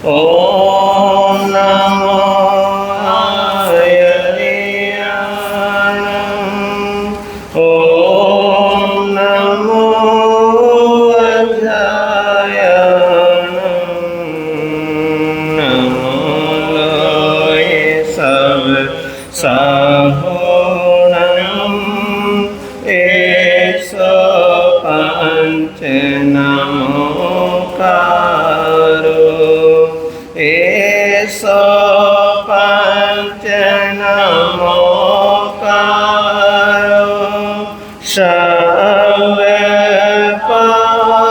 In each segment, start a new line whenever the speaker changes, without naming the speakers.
Om Namo Ayariyanam. Om Namo Vajrayanam. Namo Loye Sab Sahonam. Eso Panch Namo Karo. eso panch namokaro shave pavapanasana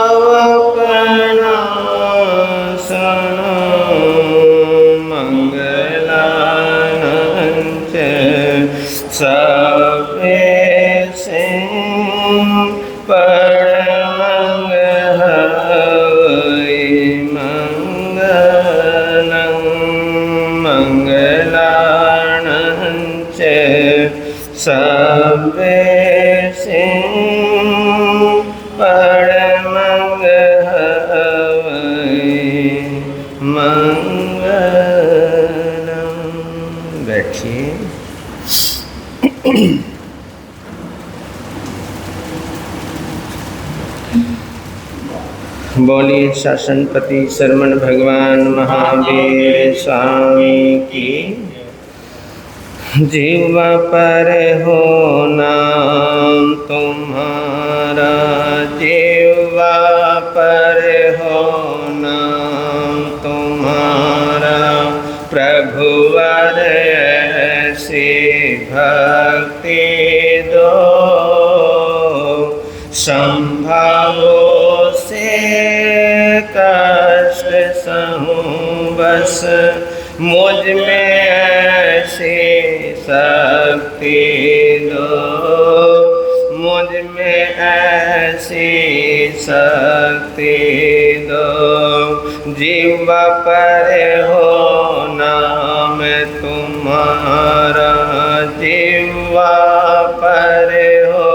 mangalananch sabe sing मंगलानंच सबे सिंह परमंगलमय मंगलम। बैठिए। बोलिए शासनपति शरमन भगवान महावीर स्वामी की। जीवा पर हो नाम तुम्हारा, जीवा पर हो नाम तुम्हारा, प्रभुवर ऐसी भक्ति दो, संभावो से कष्ट सहूं बस, मुझ में ऐसी शक्ति दो, मुझ में ऐसी शक्ति दो। जीवा पर हो नाम तुम्हारा, जीवा पर हो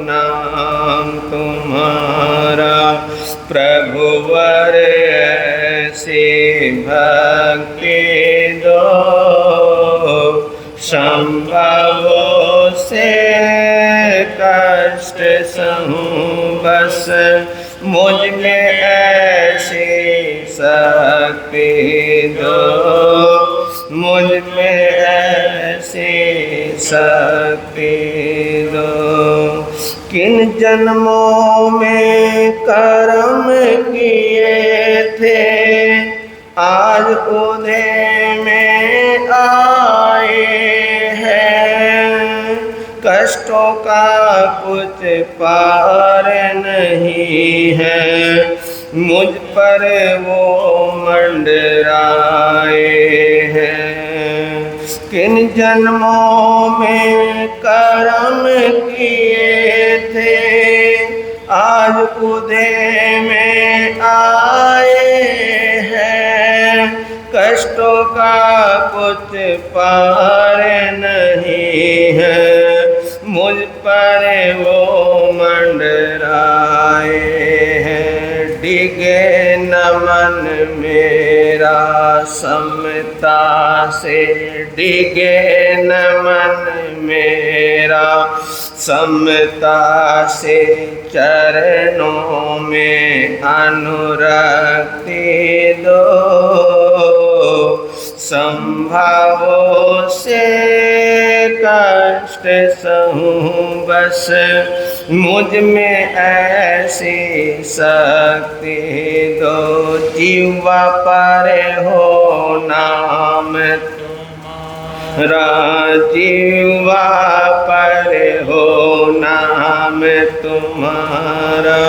नाम तुम्हारा, प्रभुवर ऐसी भक्ति दो, संभवो से कष्ट सहूं बस, मुझ में ऐसी शक्ति दो, मुझ में ऐसी शक्ति दो। किन जन्मों में कर्म किए थे, आज उदय में आए हैं, कष्टों का कुछ पार नहीं है, मुझ पर वो मंडराए हैं। किन जन्मों में कर्म किए थे, आज उदय में आए हैं, कष्टों का कुछ पार नहीं है, मुझ पर वो मंडराए हैं। डिगे नमन मेरा समता से, डिगे नमन मेरा समता से, चरणों में अनुरक्ति दो, संभावो से कष्ट सहूं बस, मुझ में ऐसी शक्ति दो। जीवा पर हो नाम तुम्हारा, जीवा पर हो नाम तुम्हारा,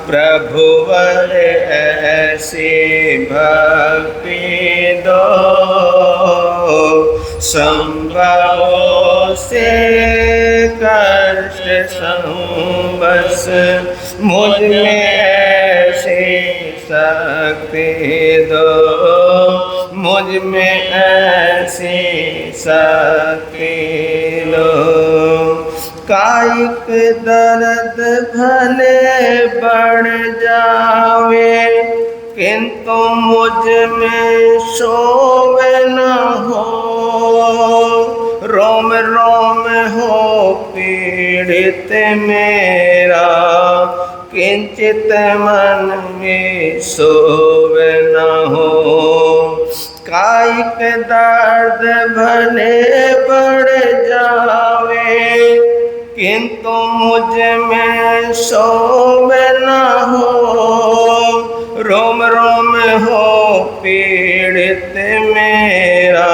प्रभुवर ऐसी भक्ति दो, संभवो से कष्ट सहूं बस, मुझ में ऐसी शक्ति दो, मुझ में ऐसी शक्ति दो। कायिक दर्द भले बढ़ जावे, किंतु मुझ में शोभे न हो। रोम रोम हो पीड़ित मेरा, किंचित मन में शोभे न हो। कायिक दर्द भले बढ़ जावे, किंतु मुझ में शोभे न हो। रोम रोम हो पीड़ित मेरा,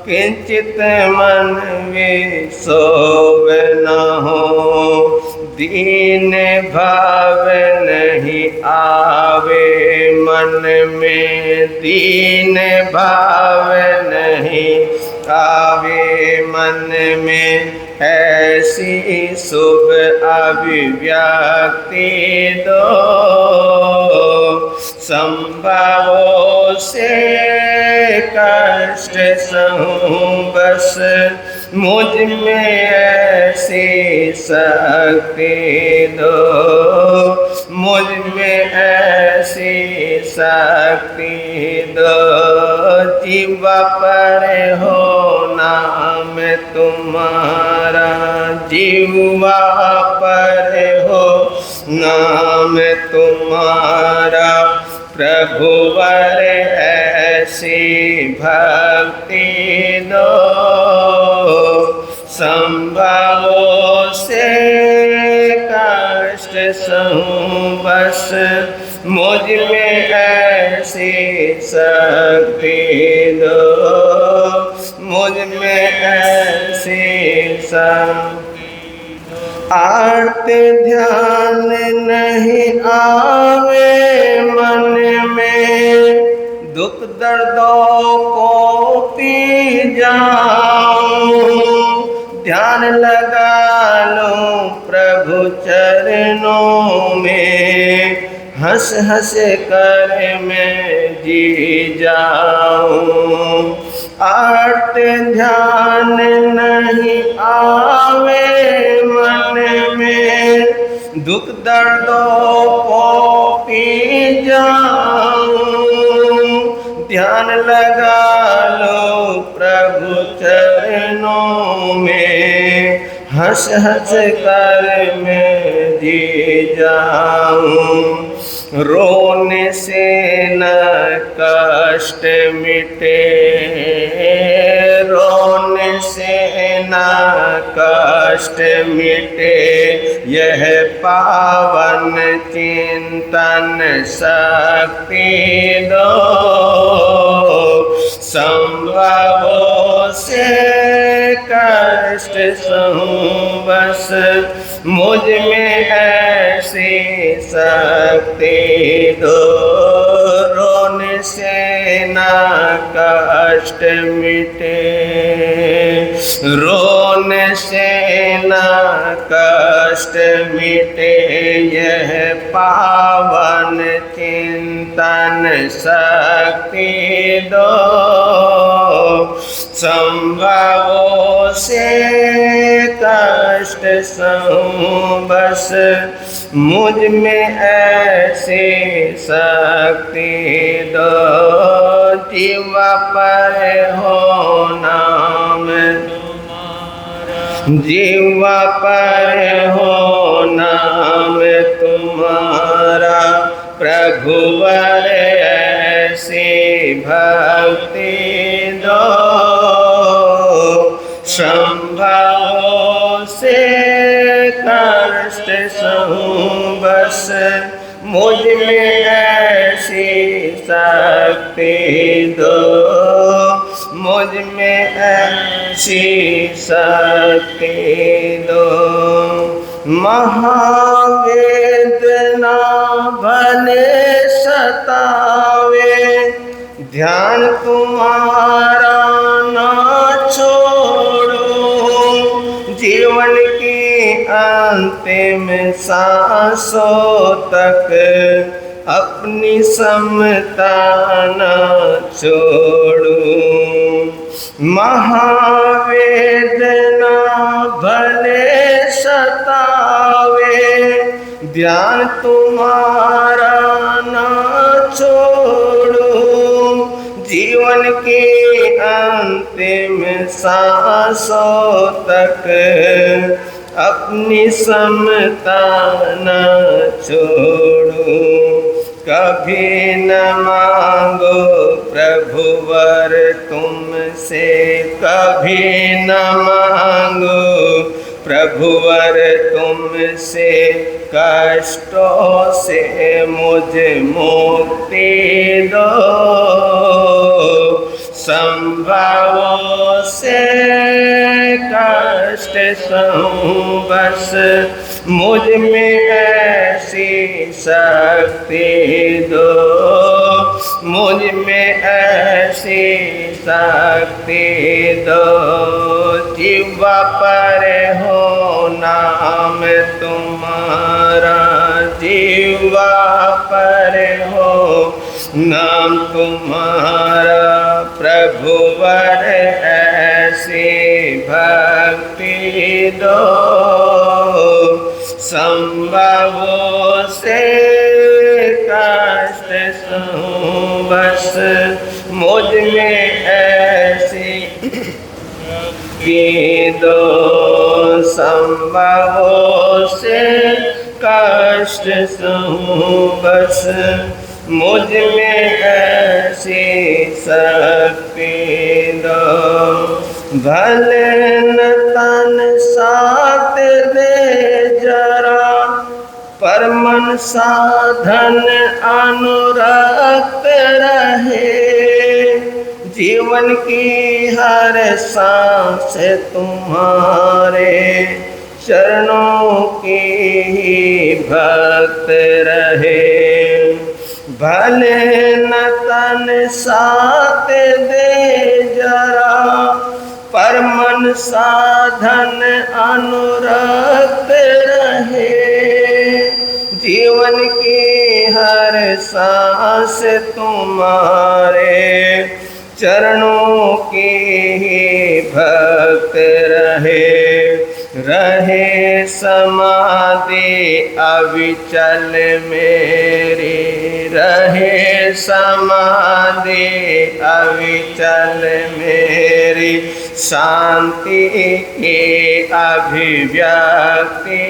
किंचित मन में शोभे न हो। दीन भाव नहीं आवे मन में, दीन भाव नहीं आवे मन में, ऐसी शुभ अभिव्यक्ति दो। संभावों से कष्ट सहूं बस, मुझ में ऐसी शक्ति दो। मुझ में ऐसी शक्ति दो। जीवा पर हो नाम तुम्हारा, जीवा पर हो नाम तुम्हारा। प्रभुवर ऐसी भक्ति दो। संभावों से कष्ट सहूं बस, मुझ में ऐसी शक्ति दो। मुझ में ऐसी शक्ति दो। आर्त ध्यान नहीं आवे मन में, दुख दर्दों को पी जाऊं। ध्यान लगा लो प्रभु चरणों में, हंस हंस कर मैं जी जाऊं। आर्त ध्यान नहीं आवे मन में, दुख दर्दों को पी जाऊं। ध्यान लगा लो प्रभु चरणों में, हंस हंस कर मैं जी जाऊं। रोने से न कष्ट मिटे, रोने से न कष्ट मिटे। यह पावन चिंतन शक्ति दो। संभवों से कष्ट सहूं बस, मुझ में ऐसी शक्ति दो। रोने से न कष्ट मिटे, रोने से न कष्ट मिटे। यह पावन चिंतन शक्ति दो। संभवों से कष्ट सहूं बस, मुझ में ऐसी शक्ति दो। जीवा पर हो नाम तुम्हारा, जीवा पर हो नाम तुम्हारा। प्रभुवर ऐसी भक्ति दो। संभवों से कष्ट सहूं बस, मुझ में ऐसी शक्ति दो। मुझ में ऐसी शक्ति दो। महावेदना भले सतावे, ध्यान तुम्हारा ना छोड़ो। जीवन की अंतिम सांसों तक अपनी समता न छोड़ो। महावेदना भले सतावे, ध्यान तुम्हारा ना छोड़ो। जीवन के अंतिम सांसों तक अपनी समता न छोड़ो। कभी न मांगो प्रभुवर तुमसे, कभी न मांगो प्रभुवर तुमसे, कष्टों से मुझे मुक्ति दो। संभवों से कष्ट सहूं बस, मुझ में ऐसी शक्ति दो, मुझ में ऐसी शक्ति दो। जीवा पर हो नाम तुम्हारा, जीवा पर हो नाम तुम्हारा, प्रभुवर ऐसी भक्ति दो। संभवों से कष्ट सहूं बस, मुझ में ऐसी भक्ति दो। संभवों से कष्ट सहूं बस, मुझ में ऐसी शक्ति दो। भले न तन साथ दे जरा, पर मन साधन अनुरक्त रहे। जीवन की हर सांस तुम्हारे चरणों की ही भक्त रहे। भले न तन साथ दे जरा, पर मन साधन अनुरक्त रहे। जीवन की हर सांस तुम्हारे चरणों की ही भक्त रहे। रहे समाधि अविचल मेरी, रहे समाधि अविचल मेरी, शांति की अभिव्यक्ति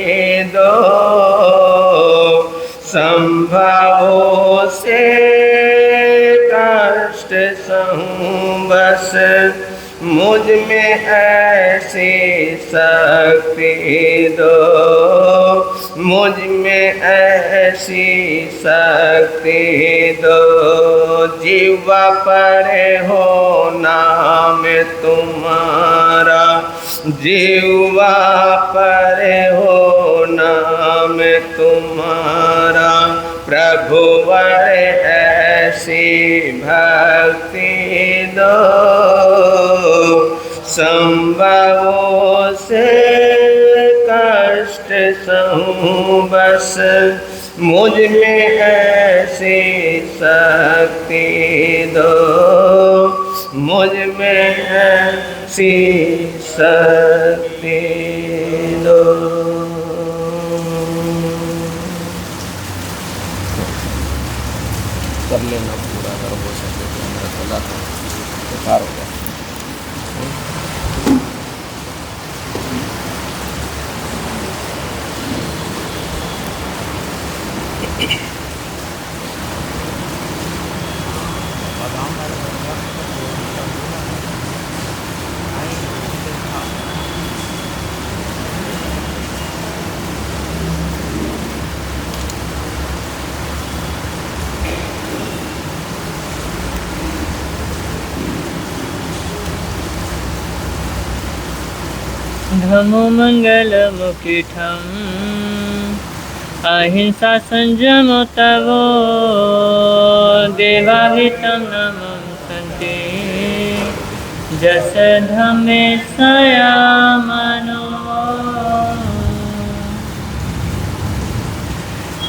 दो। संभवों से कष्ट सहूं बस, मुझ में ऐसी शक्ति दो, मुझ में ऐसी शक्ति दो। जीवा पर हो नाम तुम्हारा, जीवा पर हो नाम तुम्हारा, प्रभुवर ऐसी भक्ति दो। संभवों से कष्ट सहूं बस, मुझ में ऐसी शक्ति दो, मुझ में ऐसी शक्ति दो। कर लेना पूरा, अगर हो सके तो मेरा गला बेकार हो गया।
धम्मो मंगल मुकुटम, अहिंसा संयम तवो, देवाहितं नमः सन्ते, जस धम्मे संयमनो।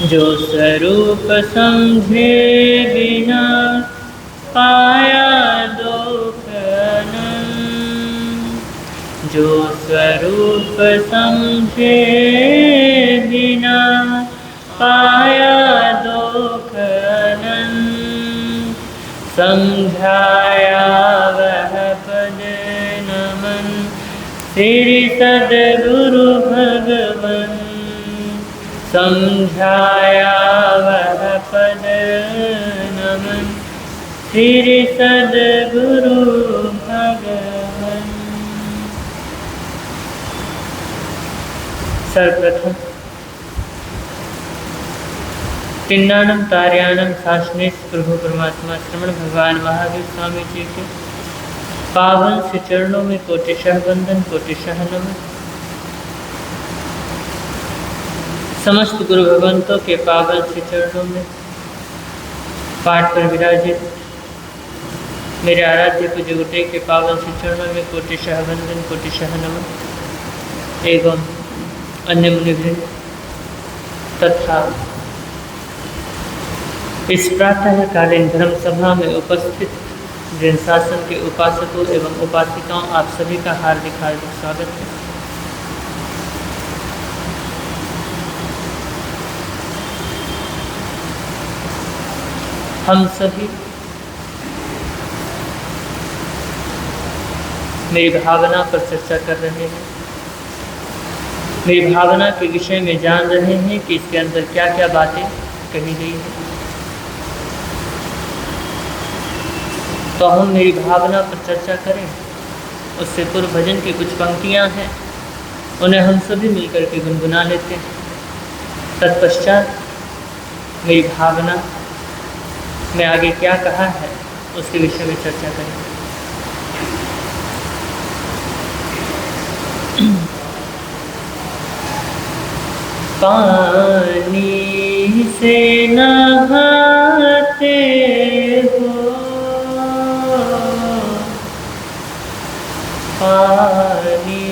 जो स्वरूप समझे बिना पाया दुख, जो स्वरूप समझे बिना पाया दुख अनंत, समझाया वह पद नमन श्री सद्गुरु भगवन। समझाया वह पद नमन श्री सद्गुरु भगवन। सर्वप्रथम तिन्नानम तार्यानम शासनेश प्रभु परमात्मा श्रवण भगवान महावीर स्वामी जी के पावन से चरणों में कोटिशः वंदन कोटिशः नमन। समस्त गुरु भगवंतों के पावन से चरणों में पाठ पर विराजित मेरे आराध्य पूज्य गुटे के पावन से चरणों में कोटिशः वंदन कोटिशः नमन एवं अन्य मुनिवृंद तथा इस प्रातःकालीन धर्म सभा में उपस्थित जिन शासन के उपासकों एवं उपासिकाओं, आप सभी का हार्दिक हार्दिक स्वागत है। हम सभी मेरी भावना पर चर्चा कर रहे हैं, मेरी भावना के विषय में जान रहे हैं कि इसके अंदर क्या क्या बातें कही गई हैं। तो हम मेरी भावना पर चर्चा करें, उससे पूर्व भजन की कुछ पंक्तियां हैं, उन्हें हम सभी मिलकर के गुनगुना लेते हैं। तत्पश्चात मेरी भावना में आगे क्या कहा है उसके विषय में चर्चा करें। पानी से नहाते हो, पानी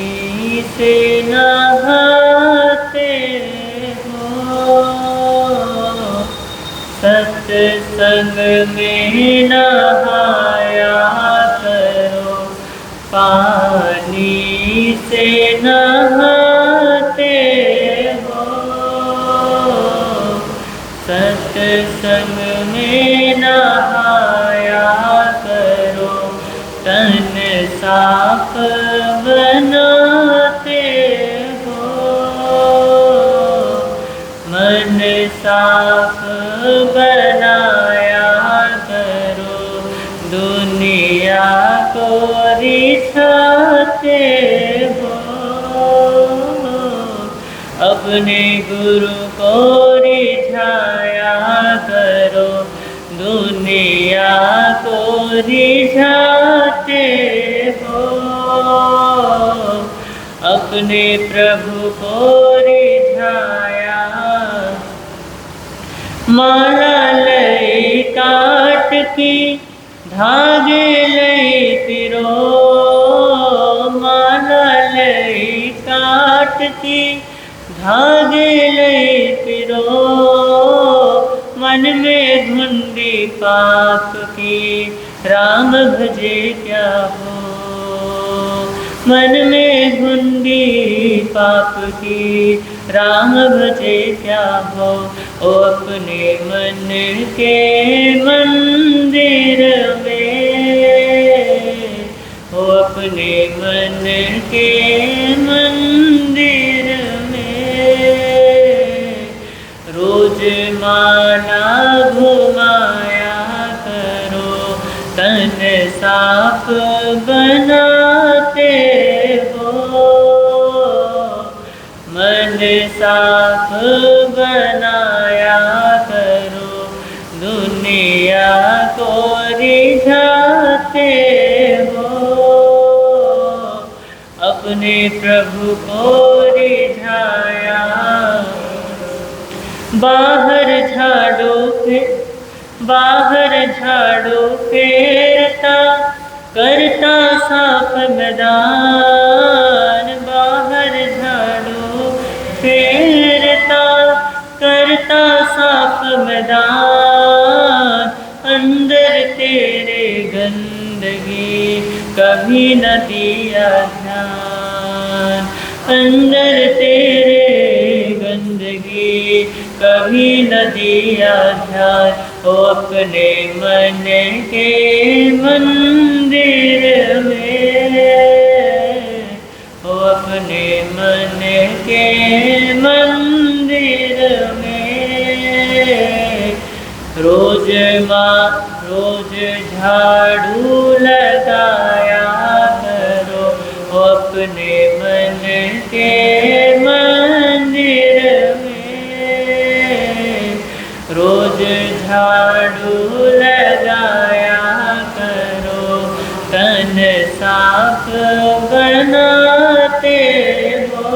से नहाते हो, सत्संग में नहाया करो। पानी से नहाते हो, सत्संग में नहाया करो। तन साफ बनाते हो, मन साफ बनाया करो। दुनिया को रिझाते हो, अपने गुरु को रिझाया करो। दुनिया को रिझाते हो, अपने प्रभु को रिझाया। माला लई काट की धागे लई पिरो, माला लई काट की धागे लई पिरो। मन में घुंडी पाप की राम भजे क्या हो, मन में घुंडी पाप की राम भजे क्या हो। ओ अपने मन के मंदिर में, ओ अपने मन के मंदिर में रोज माला घुमाया करो। तन साफ बनाते हो, मन साफ बनाया करो। दुनिया को रिझाते हो, अपने प्रभु को रिझाया। बाहर झाड़ू फेरता करता साफ मैदान। बाहर झाड़ू फेरता करता साफ मैदान। अंदर तेरे गंदगी कभी न दिया ध्यान, अंदर तेरे गंदगी कभी न दिया ध्यान, हो अपने मन के मंदिर में, हो अपने मन के मंदिर में। रोज झाड़ू लगाया करो, हो अपने मन के मंदिर में। रोज झाड़ू लगाया करो, तन साफ बनाते हो,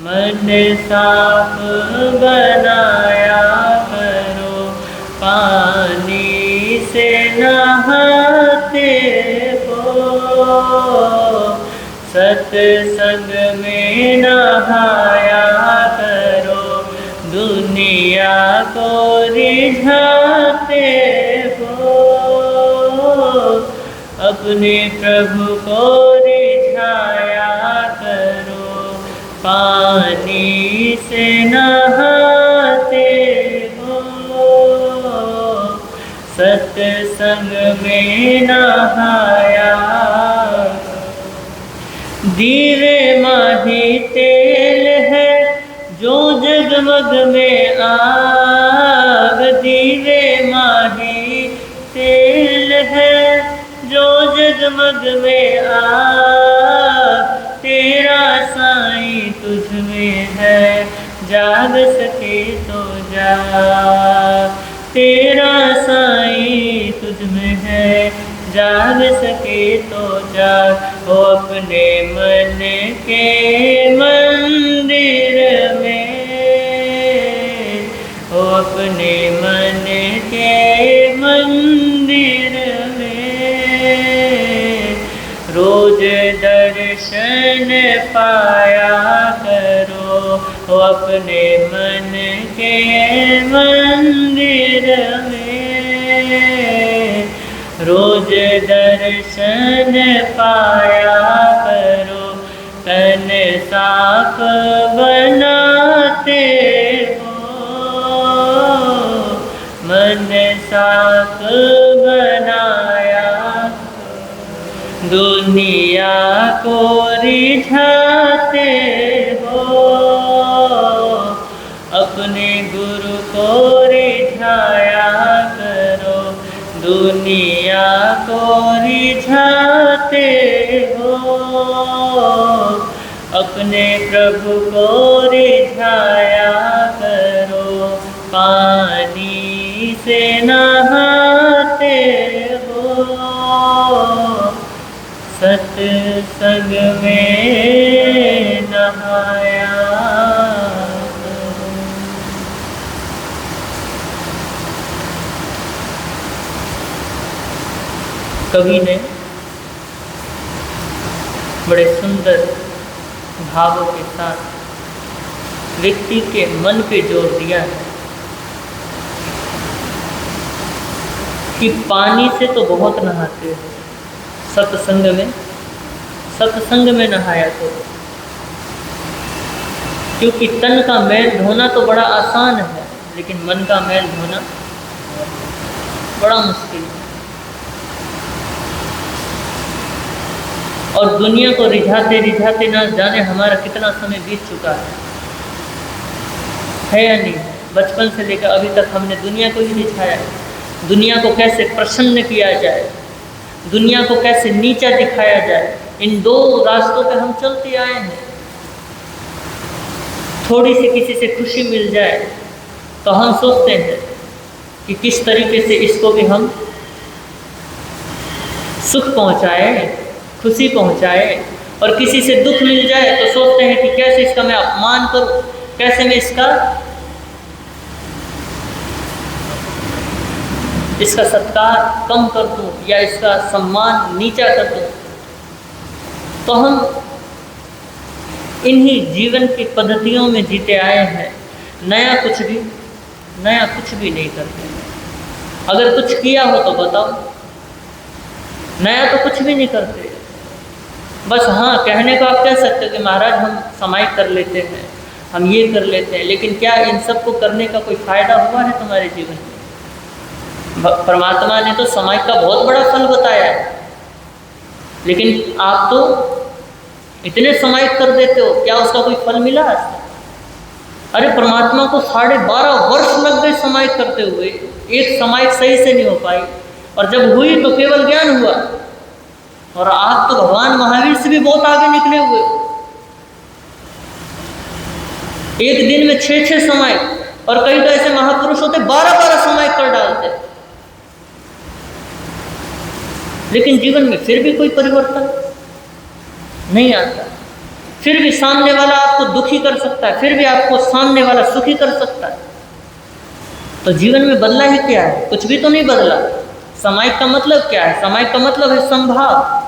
मन साफ बनाया करो, पानी से नहाते हो, सत्संग में नहाया करो, दुनिया को रिझाते हो, अपने प्रभु को रिझाया करो, पानी से नहाते हो, सत्संग में नहाया। दीवे माही तेल है जो जगमग में आग, दीवे माही तेल है जो जगमग में आग, तेरा साईं तुझ में है, जाग सके तो जाग, तेरा साईं तुझ में है, जाग सके तो जाग, हो अपने मन के मंदिर में, हो अपने मन के मंदिर में। रोज दर्शन पाया करो, हो अपने मन के मंदिर में। रोज दर्शन पाया करो, तन साफ बनाते हो, मन साफ बनाया, दुनिया को रिझाते हो, अपने गुरु को रिझाया करो, दुनिया को रिझाते हो, अपने प्रभु को रिझाया करो, पानी से नहाते हो, सत्संग में नहाया। कवि ने बड़े सुंदर भावों के साथ व्यक्ति के मन पे जोर दिया है कि पानी से तो बहुत नहाते हो, सत्संग में नहाया करो, क्योंकि तन का मैल धोना तो बड़ा आसान है, लेकिन मन का मैल धोना बड़ा मुश्किल है। और दुनिया को रिझाते रिझाते ना जाने हमारा कितना समय बीत चुका है या नहीं। बचपन से लेकर अभी तक हमने दुनिया को ही रिझाया, दुनिया को कैसे प्रसन्न किया जाए, दुनिया को कैसे नीचा दिखाया जाए, इन दो रास्तों पे हम चलते आए हैं। थोड़ी सी किसी से खुशी मिल जाए तो हम सोचते हैं कि किस तरीके से इसको भी हम सुख पहुंचाए, खुशी पहुंचाए, और किसी से दुख मिल जाए तो सोचते हैं कि कैसे इसका मैं अपमान करूं, कैसे मैं इसका सत्कार कम कर दूं या इसका सम्मान नीचा कर दूं। तो हम इन्हीं जीवन की पद्धतियों में जीते आए हैं, नया कुछ भी नहीं करते। अगर कुछ किया हो तो बताओ, नया तो कुछ भी नहीं करते। बस हाँ, कहने को आप कह सकते हो कि महाराज हम समाई कर लेते हैं, हम ये कर लेते हैं, लेकिन क्या इन सब को करने का कोई फायदा हुआ है तुम्हारे जीवन में? परमात्मा ने तो समाई का बहुत बड़ा फल बताया है, लेकिन आप तो इतने समाई कर देते हो, क्या उसका कोई फल मिला आज तक? अरे परमात्मा को 12.5 वर्ष लग गए समाई करते हुए, एक समाई सही से नहीं हो पाई, और जब हुई तो केवल ज्ञान हुआ। और आप तो भगवान महावीर से भी बहुत आगे निकले हुए, एक दिन में 6-6 समाई, और कई तो ऐसे महापुरुष होते 12-12 समाई कर डालते, लेकिन जीवन में फिर भी कोई परिवर्तन नहीं आता। फिर भी सामने वाला आपको दुखी कर सकता है, फिर भी आपको सामने वाला सुखी कर सकता है। तो जीवन में बदला ही क्या है? कुछ भी तो नहीं बदला। समाई का मतलब क्या है? समाई का मतलब है संभाव,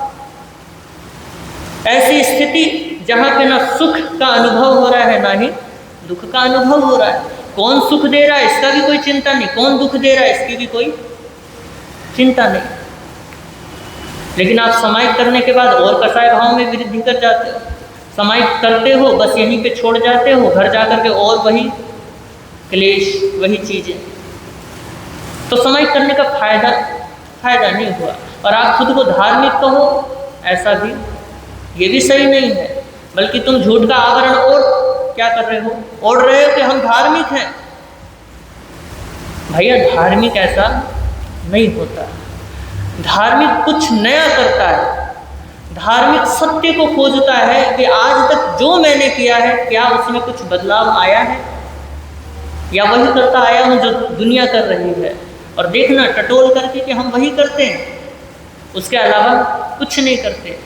ऐसी स्थिति जहाँ पे ना सुख का अनुभव हो रहा है ना ही दुख का अनुभव हो रहा है। कौन सुख दे रहा है इसका भी कोई चिंता नहीं, कौन दुख दे रहा है इसकी भी कोई चिंता नहीं। लेकिन आप समाई करने के बाद और कसाय भाव में वृद्धि कर जाते हो, समाई करते हो बस यहीं पे छोड़ जाते हो, घर जाकर के और वही क्लेश, वही चीज़ें। तो समाई करने का फायदा नहीं हुआ। और आप खुद को धार्मिक कहो, ऐसा भी ये भी सही नहीं है, बल्कि तुम झूठ का आवरण और क्या कर रहे हो? ओढ़ रहे हो कि हम धार्मिक हैं। भैया धार्मिक ऐसा नहीं होता। धार्मिक कुछ नया करता है, धार्मिक सत्य को खोजता है कि आज तक जो मैंने किया है क्या उसमें कुछ बदलाव आया है, या वही करता आया हूँ जो दुनिया कर रही है। और देखना टटोल करके कि हम वही करते हैं, उसके अलावा कुछ नहीं करते।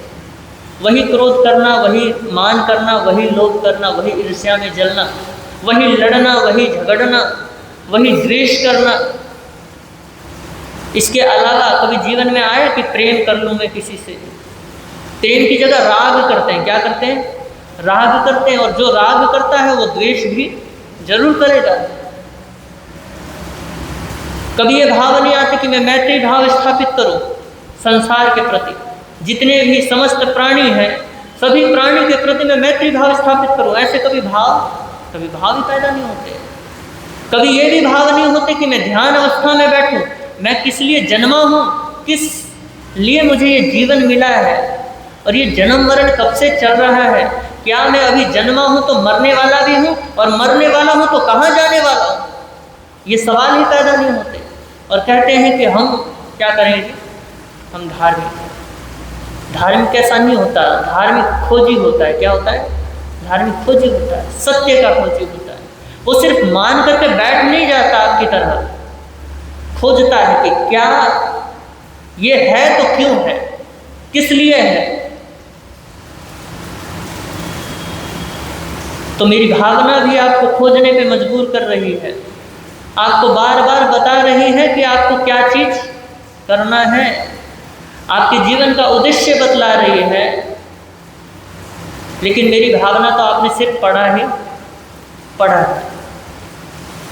वही क्रोध करना, वही मान करना, वही लोभ करना, वही ईर्ष्या में जलना, वही लड़ना, वही झगड़ना, वही द्वेष करना। इसके अलावा कभी जीवन में आया कि प्रेम कर लूँ मैं किसी से? प्रेम की जगह राग करते हैं। क्या करते हैं? राग करते हैं। और जो राग करता है वो द्वेष भी जरूर करेगा। कभी ये भाव नहीं आते कि मैं मैत्री भाव स्थापित करूं संसार के प्रति, जितने भी समस्त प्राणी हैं सभी प्राणी के प्रति मैं मैत्री भाव स्थापित करूं। ऐसे कभी भाव ही पैदा नहीं होते। कभी ये भी भाव नहीं होते कि मैं ध्यान अवस्था में बैठूं, मैं किस लिए जन्मा हूं, किस लिए मुझे ये जीवन मिला है, और ये जन्म मरण कब से चल रहा है। क्या मैं अभी जन्मा हूं तो मरने वाला भी हूं, और मरने वाला हूं तो कहाँ जाने वाला हूं? ये सवाल ही पैदा नहीं होते। और कहते हैं कि हम क्या करेंगे, हम धार्मिक हैं। धार्मिक ऐसा नहीं होता, धार्मिक खोजी होता है। क्या होता है? धार्मिक खोजी होता है, सत्य का खोजी होता है। वो सिर्फ मान करके बैठ नहीं जाता आपकी तरह, खोजता है कि क्या ये है तो क्यों है, किस लिए है। तो मेरी भावना भी आपको खोजने पे मजबूर कर रही है, आपको बार बार बता रही है कि आपको क्या चीज करना है, आपके जीवन का उद्देश्य बतला रही है। लेकिन मेरी भावना तो आपने सिर्फ पढ़ा है।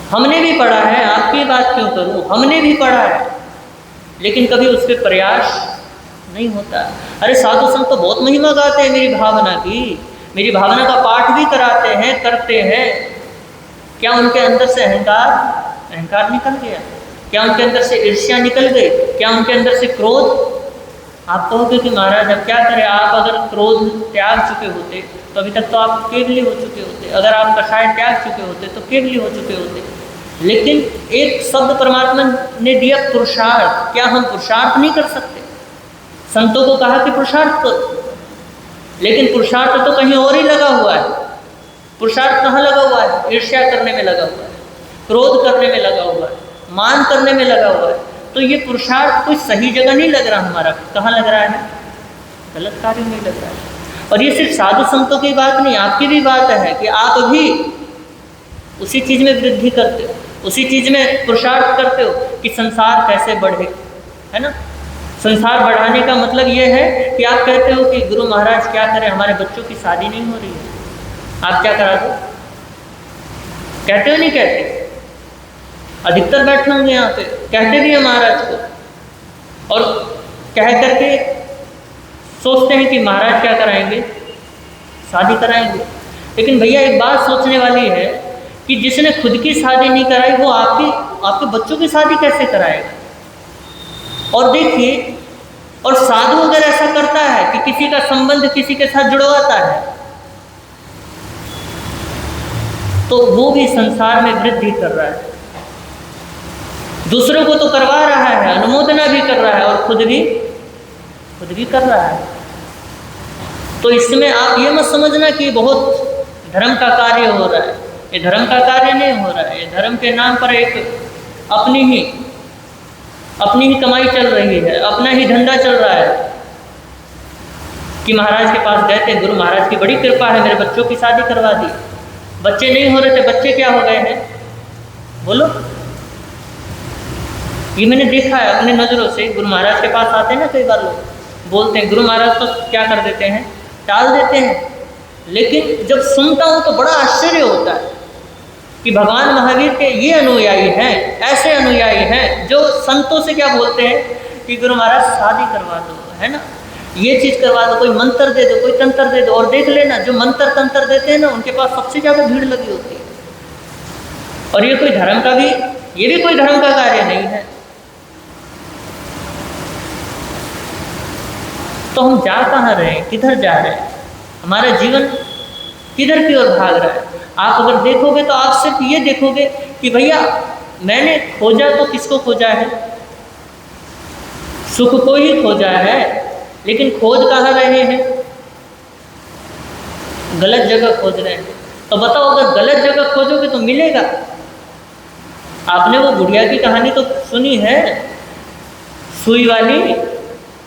हमने भी पढ़ा है, आपकी बात क्यों करूं, हमने भी पढ़ा है, लेकिन कभी उस पर प्रयास नहीं होता। अरे साधु संत तो बहुत महिमा गाते हैं मेरी भावना की, मेरी भावना का पाठ भी कराते हैं, करते हैं। क्या उनके अंदर से अहंकार निकल गया? क्या उनके अंदर से ईर्ष्या निकल गई? क्या उनके अंदर से क्रोध? आप कहोगे कि महाराज अब क्या करें, आप अगर क्रोध त्याग चुके होते तो अभी तक तो आप केवली हो चुके होते, अगर आप कषाय त्याग चुके होते तो केवली हो चुके होते। लेकिन एक शब्द परमात्मा ने दिया, पुरुषार्थ। क्या हम पुरुषार्थ नहीं कर सकते? संतों को कहा कि पुरुषार्थ करो, लेकिन पुरुषार्थ तो कहीं और ही लगा हुआ है। पुरुषार्थ कहाँ लगा हुआ है? ईर्ष्या करने में लगा हुआ है, क्रोध करने में लगा हुआ है, मान करने में लगा हुआ है। तो ये पुरुषार्थ कोई सही जगह नहीं लग रहा हमारा। कहाँ लग रहा है? गलत कार्य में लग रहा है। और ये सिर्फ साधु संतों की बात नहीं, आपकी भी बात है कि आप भी उसी चीज़ में वृद्धि करते हो, उसी चीज़ में पुरुषार्थ करते हो कि संसार कैसे बढ़े, है ना। संसार बढ़ाने का मतलब ये है कि आप कहते हो कि गुरु महाराज क्या करें, हमारे बच्चों की शादी नहीं हो रही है, आप क्या करा दो? कहते हो नहीं कहते? अधिकतर बैठे होंगे यहाँ पे, कहते भी हैं महाराज को, और कह करके सोचते हैं कि महाराज क्या कराएंगे, शादी कराएंगे। लेकिन भैया एक बात सोचने वाली है कि जिसने खुद की शादी नहीं कराई वो आपके बच्चों की शादी कैसे कराएगा। और देखिए, और साधु अगर ऐसा करता है कि किसी का संबंध किसी के साथ जुड़वाता है तो वो भी संसार में वृद्धि कर रहा है, दूसरों को तो करवा रहा है, अनुमोदना भी कर रहा है और खुद भी कर रहा है। तो इसमें आप ये मत समझना कि बहुत धर्म का कार्य हो रहा है। ये धर्म का कार्य नहीं हो रहा है, ये धर्म के नाम पर एक अपनी ही कमाई चल रही है, अपना ही धंधा चल रहा है। कि महाराज के पास गए थे, गुरु महाराज की बड़ी कृपा है, मेरे बच्चों की शादी करवा दी। बच्चे नहीं हो रहे थे, बच्चे क्या हो गए हैं बोलो। ये मैंने देखा है अपनी नज़रों से। गुरु महाराज के पास आते हैं ना, कई बार लोग बोलते हैं, गुरु महाराज तो क्या कर देते हैं, टाल देते हैं। लेकिन जब सुनता हूँ तो बड़ा आश्चर्य होता है कि भगवान महावीर के ये अनुयायी हैं, ऐसे अनुयायी हैं जो संतों से क्या बोलते हैं कि गुरु महाराज शादी करवा दो, है ना, ये चीज़ करवा दो, कोई मंत्र दे दो, कोई तंत्र दे दो। और देख लेना, जो मंत्र तंत्र देते हैं ना, उनके पास सबसे ज़्यादा भीड़ लगी होती है। और ये भी कोई धर्म का कार्य नहीं है। तो हम जा कहाँ रहे हैं, किधर जा रहे हैं, हमारा जीवन किधर की ओर भाग रहा है। आप अगर देखोगे तो आप सिर्फ ये देखोगे कि भैया मैंने खोजा तो किसको खोजा है, सुख को ही खोजा है। लेकिन खोज कहाँ रहे हैं, गलत जगह खोज रहे हैं। तो बताओ, अगर गलत जगह खोजोगे तो मिलेगा। आपने वो बुढ़िया की कहानी तो सुनी है, सुई वाली,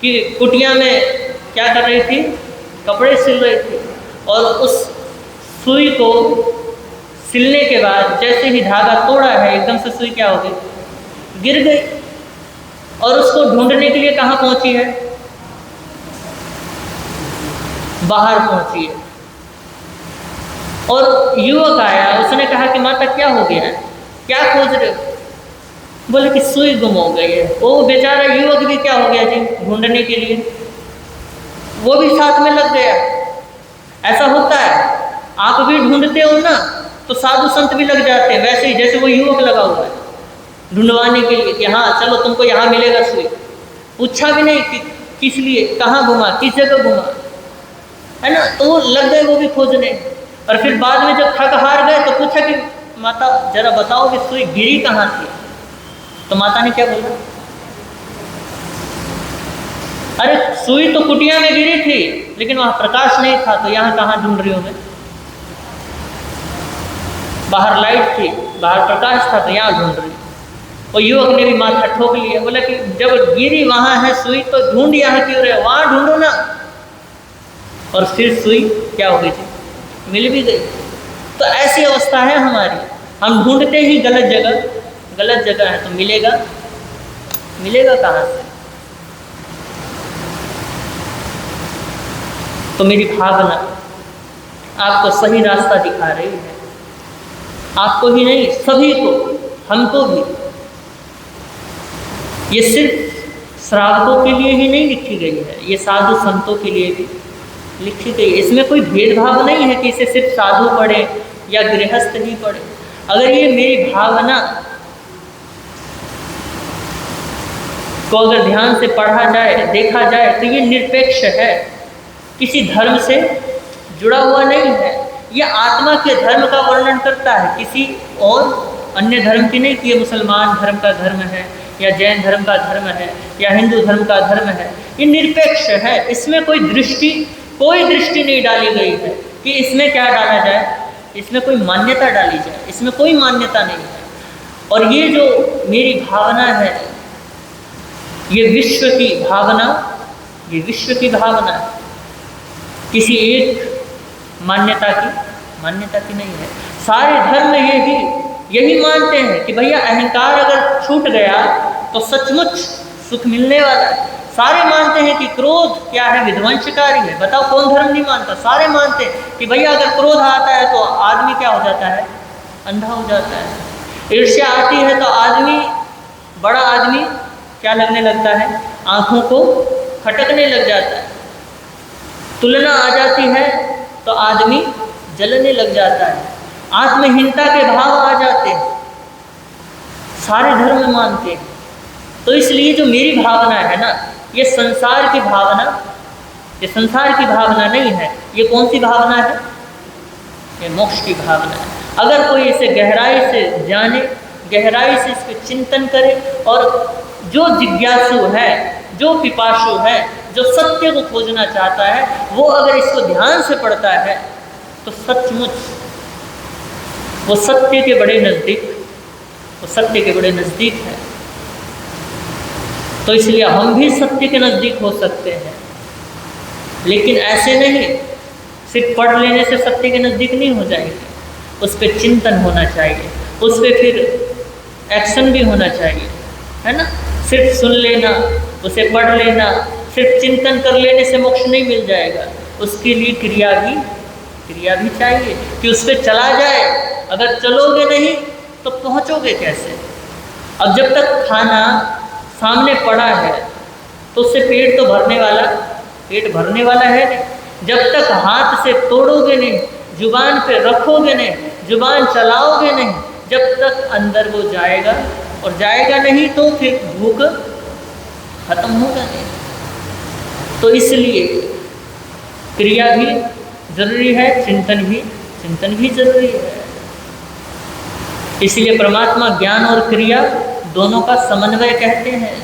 कि कुटिया में क्या कर रही थी, कपड़े सिल रही थी। और उस सुई को सिलने के बाद जैसे ही धागा तोड़ा है, एकदम से सुई क्या हो गई, गिर गई। और उसको ढूंढने के लिए कहाँ पहुंची है, बाहर पहुंची है। और युवक आया, उसने कहा कि माता क्या हो गया है, क्या खोज रहे हो। बोले कि सुई गुम हो गई है। वो बेचारा युवक भी क्या हो गया जी, ढूंढने के लिए वो भी साथ में लग गया। ऐसा होता है, आप भी ढूंढते हो ना तो साधु संत भी लग जाते हैं, वैसे ही जैसे वो युवक लगा हुआ है ढूंढवाने के लिए कि हाँ चलो तुमको यहाँ मिलेगा सुई। पूछा भी नहीं कि किस लिए, कहाँ घुमा, किस जगह घुमा, है ना। तो वो लग गए वो भी खोजने। और फिर बाद में जब थक हार गए तो पूछा कि माता जरा बताओ कि सुई गिरी कहाँ थी। तो माता ने क्या बोला, अरे सुई तो कुटिया में गिरी थी लेकिन वहां प्रकाश नहीं था, तो यहाँ कहाँ ढूंढ रही हो मैं। बाहर लाइट थी, बाहर प्रकाश था, तो यहाँ ढूंढ रही। और युवक ने भी माथा ठोक लिया, बोला कि जब गिरी वहां है सुई तो ढूंढ यहाँ क्यों रहे, वहां ढूंढो ना। और फिर सुई क्या हो गई थी, मिल भी गई। तो ऐसी अवस्था है हमारी, हम ढूंढते ही गलत जगह है। तो मिलेगा कहाँ से। तो मेरी भावना आपको सही रास्ता दिखा रही है, आपको ही नहीं सभी को, हमको भी। ये सिर्फ श्रावकों के लिए ही नहीं लिखी गई है, ये साधु संतों के लिए भी लिखी गई है। इसमें कोई भेदभाव नहीं है कि इसे सिर्फ साधु पढ़े या गृहस्थ ही पढ़े। अगर ये मेरी भावना को अगर ध्यान से पढ़ा जाए, देखा जाए, तो ये निरपेक्ष है, किसी धर्म से जुड़ा हुआ नहीं है। ये आत्मा के धर्म का वर्णन करता है, किसी और अन्य धर्म की नहीं कि ये मुसलमान धर्म का धर्म है या जैन धर्म का धर्म है या हिंदू धर्म का धर्म है। ये निरपेक्ष है, इसमें कोई दृष्टि नहीं डाली गई है कि इसमें क्या डाला जाए, इसमें कोई मान्यता डाली जाए, इसमें कोई मान्यता नहीं है। और ये जो मेरी भावना है, ये विश्व की भावना है, किसी एक मान्यता की नहीं है। सारे धर्म यही मानते हैं कि भैया अहंकार अगर छूट गया तो सचमुच सुख मिलने वाला है। सारे मानते हैं कि क्रोध क्या है, विध्वंसकारी है। बताओ कौन धर्म नहीं मानता, सारे मानते हैं कि भैया अगर क्रोध आता है तो आदमी क्या हो जाता है, अंधा हो जाता है। ईर्ष्या आती है तो बड़ा आदमी क्या लगने लगता है, आँखों को खटकने लग जाता है। तुलना आ जाती है तो आदमी जलने लग जाता है, आत्महीनता के भाव आ जाते हैं, सारे धर्म मानते हैं। तो इसलिए जो मेरी भावना है ना, ये संसार की भावना, ये संसार की भावना नहीं है। ये कौन सी भावना है? ये मोक्ष की भावना है। अगर कोई इसे गहराई से जाने, गहराई से इसके चिंतन करे, और जो जिज्ञासु है, जो पिपासु है, जो सत्य को खोजना चाहता है, वो अगर इसको ध्यान से पढ़ता है तो सचमुच वो सत्य के बड़े नज़दीक, वो सत्य के बड़े नज़दीक है। तो इसलिए हम भी सत्य के नज़दीक हो सकते हैं, लेकिन ऐसे नहीं सिर्फ पढ़ लेने से सत्य के नज़दीक नहीं हो जाएंगे। उस पर चिंतन होना चाहिए, उस पर फिर एक्शन भी होना चाहिए, है ना। सिर्फ सुन लेना, उसे पढ़ लेना, सिर्फ चिंतन कर लेने से मोक्ष नहीं मिल जाएगा। उसके लिए क्रिया भी चाहिए कि उस पर चला जाए। अगर चलोगे नहीं तो पहुँचोगे कैसे? अब जब तक खाना सामने पड़ा है तो उससे पेट भरने वाला है नहीं। जब तक हाथ से तोड़ोगे नहीं, जुबान पे रखोगे नहीं, जुबान चलाओगे नहीं, जब तक अंदर वो जाएगा, और जाएगा नहीं तो फिर भूख खत्म होगा नहीं। तो इसलिए क्रिया भी जरूरी है, चिंतन भी जरूरी है। इसलिए परमात्मा ज्ञान और क्रिया दोनों का समन्वय कहते हैं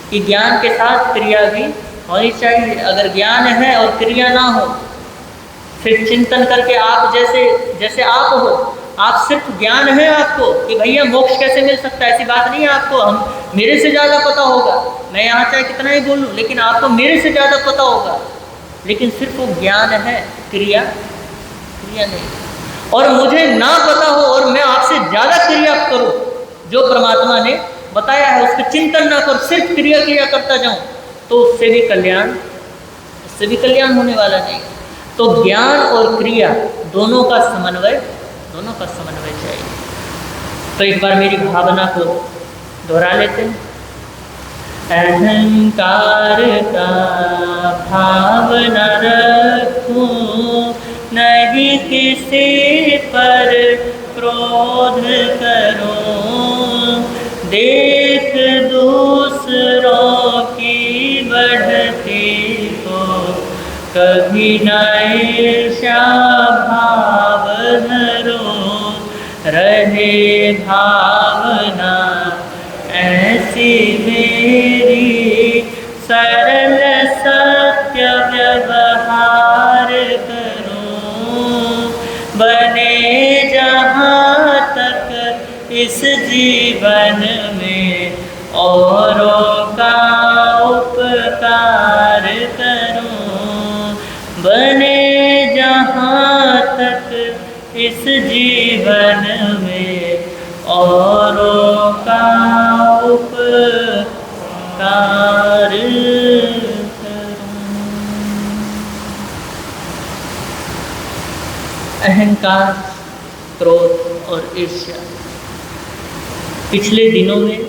कि ज्ञान के साथ क्रिया भी होनी चाहिए। अगर ज्ञान है और क्रिया ना हो, सिर्फ चिंतन करके आप जैसे आप हो, आप सिर्फ ज्ञान है आपको कि भैया मोक्ष कैसे मिल सकता है, ऐसी बात नहीं है आपको। हम मेरे से ज़्यादा पता होगा, मैं यहाँ चाहे कितना ही बोलूँ, लेकिन आपको मेरे से ज़्यादा पता होगा। लेकिन सिर्फ वो ज्ञान है, क्रिया नहीं। और मुझे ना पता हो और मैं आपसे ज़्यादा क्रिया करूँ, जो परमात्मा ने बताया है उस पर चिंतन ना कर, सिर्फ क्रिया करता जाऊँ, तो उससे भी कल्याण होने वाला नहीं। तो ज्ञान और क्रिया दोनों का समन्वय चाहिए। तो एक बार मेरी भावना को दोहरा लेते हैं। अहंकार का भाव न रखूं, नहीं किसी पर क्रोध करूं, देख दूसरों की बढ़ती को कभी न ईर्ष्या भाव धरूं, रहे भावना ऐसी मेरी, सरल सत्य व्यवहार करूं, बने जहाँ तक इस जीवन में औरों का उपकार करूं, बने जहाँ तक इस जीवन में औरों का उपकार करूं। अहंकार, क्रोध और ईर्ष्या, पिछले दिनों में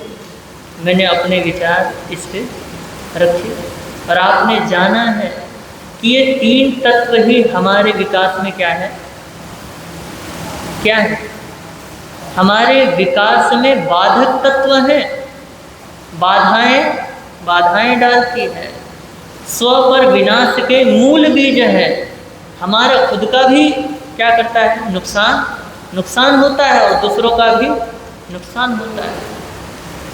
मैंने अपने विचार इस पे रखे, और आपने जाना है कि ये तीन तत्व ही हमारे विकास में क्या है, हमारे विकास में बाधक तत्व हैं। बाधाएं डालती है, स्व पर विनाश के मूल बीज है। हमारा खुद का भी क्या करता है, नुकसान होता है, और दूसरों का भी नुकसान होता है।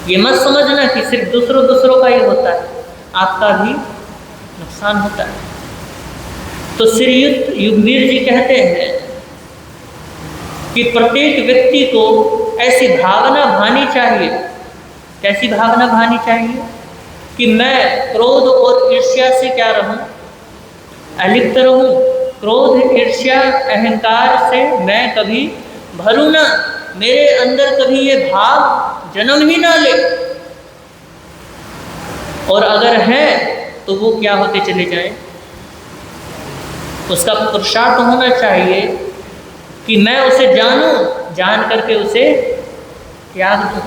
ये मत समझना कि सिर्फ दूसरों का ही होता है, आपका भी नुकसान होता है। तो श्रीयुक्त युगवीर जी कहते हैं कि प्रत्येक व्यक्ति को ऐसी भावना भानी चाहिए। कैसी भावना भानी चाहिए? कि मैं क्रोध और ईर्ष्या से क्या रहूं, अलिप्त रहूं। क्रोध, ईर्ष्या, अहंकार से मैं कभी भरूं ना, मेरे अंदर कभी ये भाव जन्म ही ना ले, और अगर है तो वो क्या होते चले जाए। उसका पुरुषार्थ होना चाहिए कि मैं उसे जानूं, जान करके उसे त्याग दूं,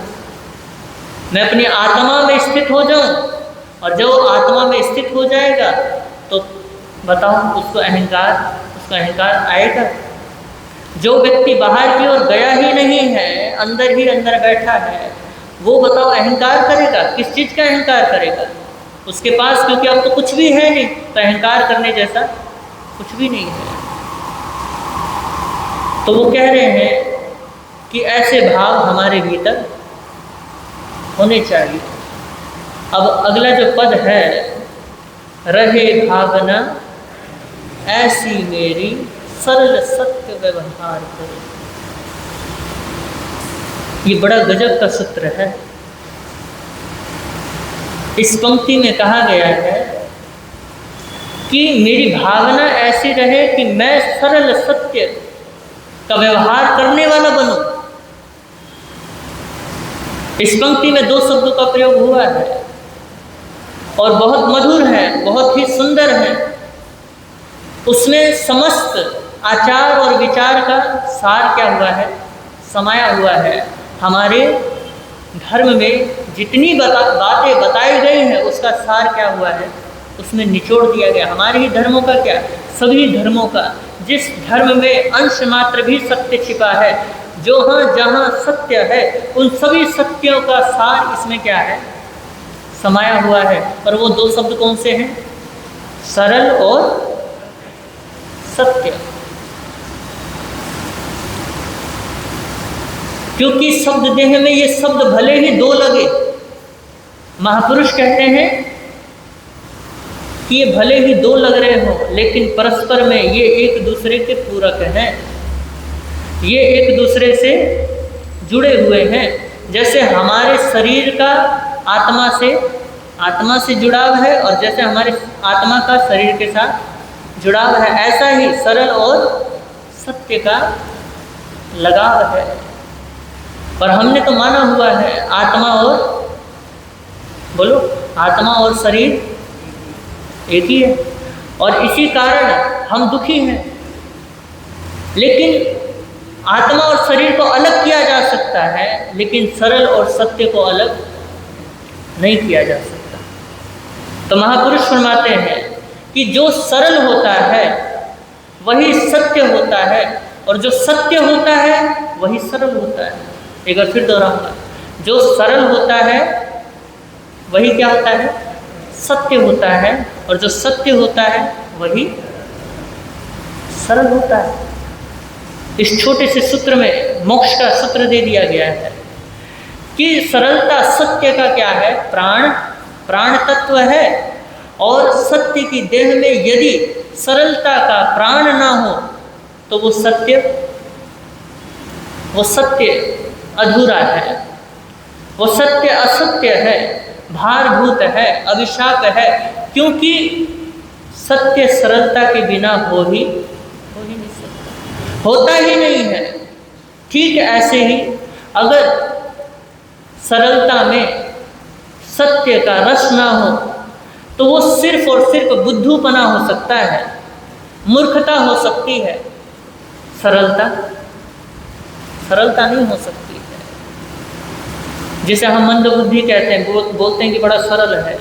मैं अपनी आत्मा में स्थित हो जाऊं। और जब आत्मा में स्थित हो जाएगा तो बताओ उसको अहंकार आएगा? जो व्यक्ति बाहर की ओर गया ही नहीं है, अंदर ही अंदर बैठा है, वो बताओ अहंकार करेगा? किस चीज़ का अहंकार करेगा? उसके पास क्योंकि अब तो कुछ भी है नहीं, तो अहंकार करने जैसा कुछ भी नहीं है। तो वो कह रहे हैं कि ऐसे भाव हमारे भीतर होने चाहिए। अब अगला जो पद है, रहे भावना ऐसी मेरी सरल सत्य व्यवहार करो, ये बड़ा गजब का सूत्र है। इस पंक्ति में कहा गया है कि मेरी भावना ऐसी रहे कि मैं सरल सत्य का व्यवहार करने वाला बनूं। इस पंक्ति में 2 शब्दों का प्रयोग हुआ है और बहुत मधुर है, बहुत ही सुंदर है। उसमें समस्त आचार और विचार का सार क्या हुआ है? समाया हुआ है। हमारे धर्म में जितनी बातें बताई गई हैं उसका सार क्या हुआ है? उसमें निचोड़ दिया गया। हमारे ही धर्मों का क्या, सभी धर्मों का, जिस धर्म में अंश मात्र भी सत्य छिपा है, जहाँ सत्य है, उन सभी सत्यों का सार इसमें क्या है? समाया हुआ है। और वो 2 शब्द कौन से हैं? सरल और सत्य। क्योंकि शब्द देह में ये शब्द भले ही 2 लगे, महापुरुष कहते हैं कि ये भले ही 2 लग रहे हो, लेकिन परस्पर में ये एक दूसरे के पूरक हैं, ये एक दूसरे से जुड़े हुए हैं। जैसे हमारे शरीर का आत्मा से जुड़ाव है, और जैसे हमारे आत्मा का शरीर के साथ जुड़ाव है, ऐसा ही सरल और सत्य का लगाव है। पर हमने तो माना हुआ है आत्मा और शरीर एक ही है, और इसी कारण हम दुखी हैं। लेकिन आत्मा और शरीर को अलग किया जा सकता है, लेकिन सरल और सत्य को अलग नहीं किया जा सकता। तो महापुरुष फरमाते हैं कि जो सरल होता है वही सत्य होता है, और जो सत्य होता है वही सरल होता है। एक बार फिर दोहराऊंगा, जो सरल होता है वही क्या होता है? सत्य होता है, और जो सत्य होता है वही सरल होता है। इस छोटे से सूत्र में मोक्ष का सूत्र दे दिया गया है कि सरलता सत्य का क्या है? प्राण तत्व है। और सत्य की देह में यदि सरलता का प्राण ना हो तो वो सत्य अधूरा है, वो सत्य असत्य है, भारभूत है, अभिशाप है। क्योंकि सत्य सरलता के बिना हो ही नहीं सकता, होता ही नहीं है। ठीक ऐसे ही अगर सरलता में सत्य का रस ना हो तो वो सिर्फ और सिर्फ बुद्धूपना हो सकता है, मूर्खता हो सकती है। सरलता नहीं हो सकती है। जिसे हम मंदबुद्धि कहते हैं, बोलते हैं कि बड़ा सरल है,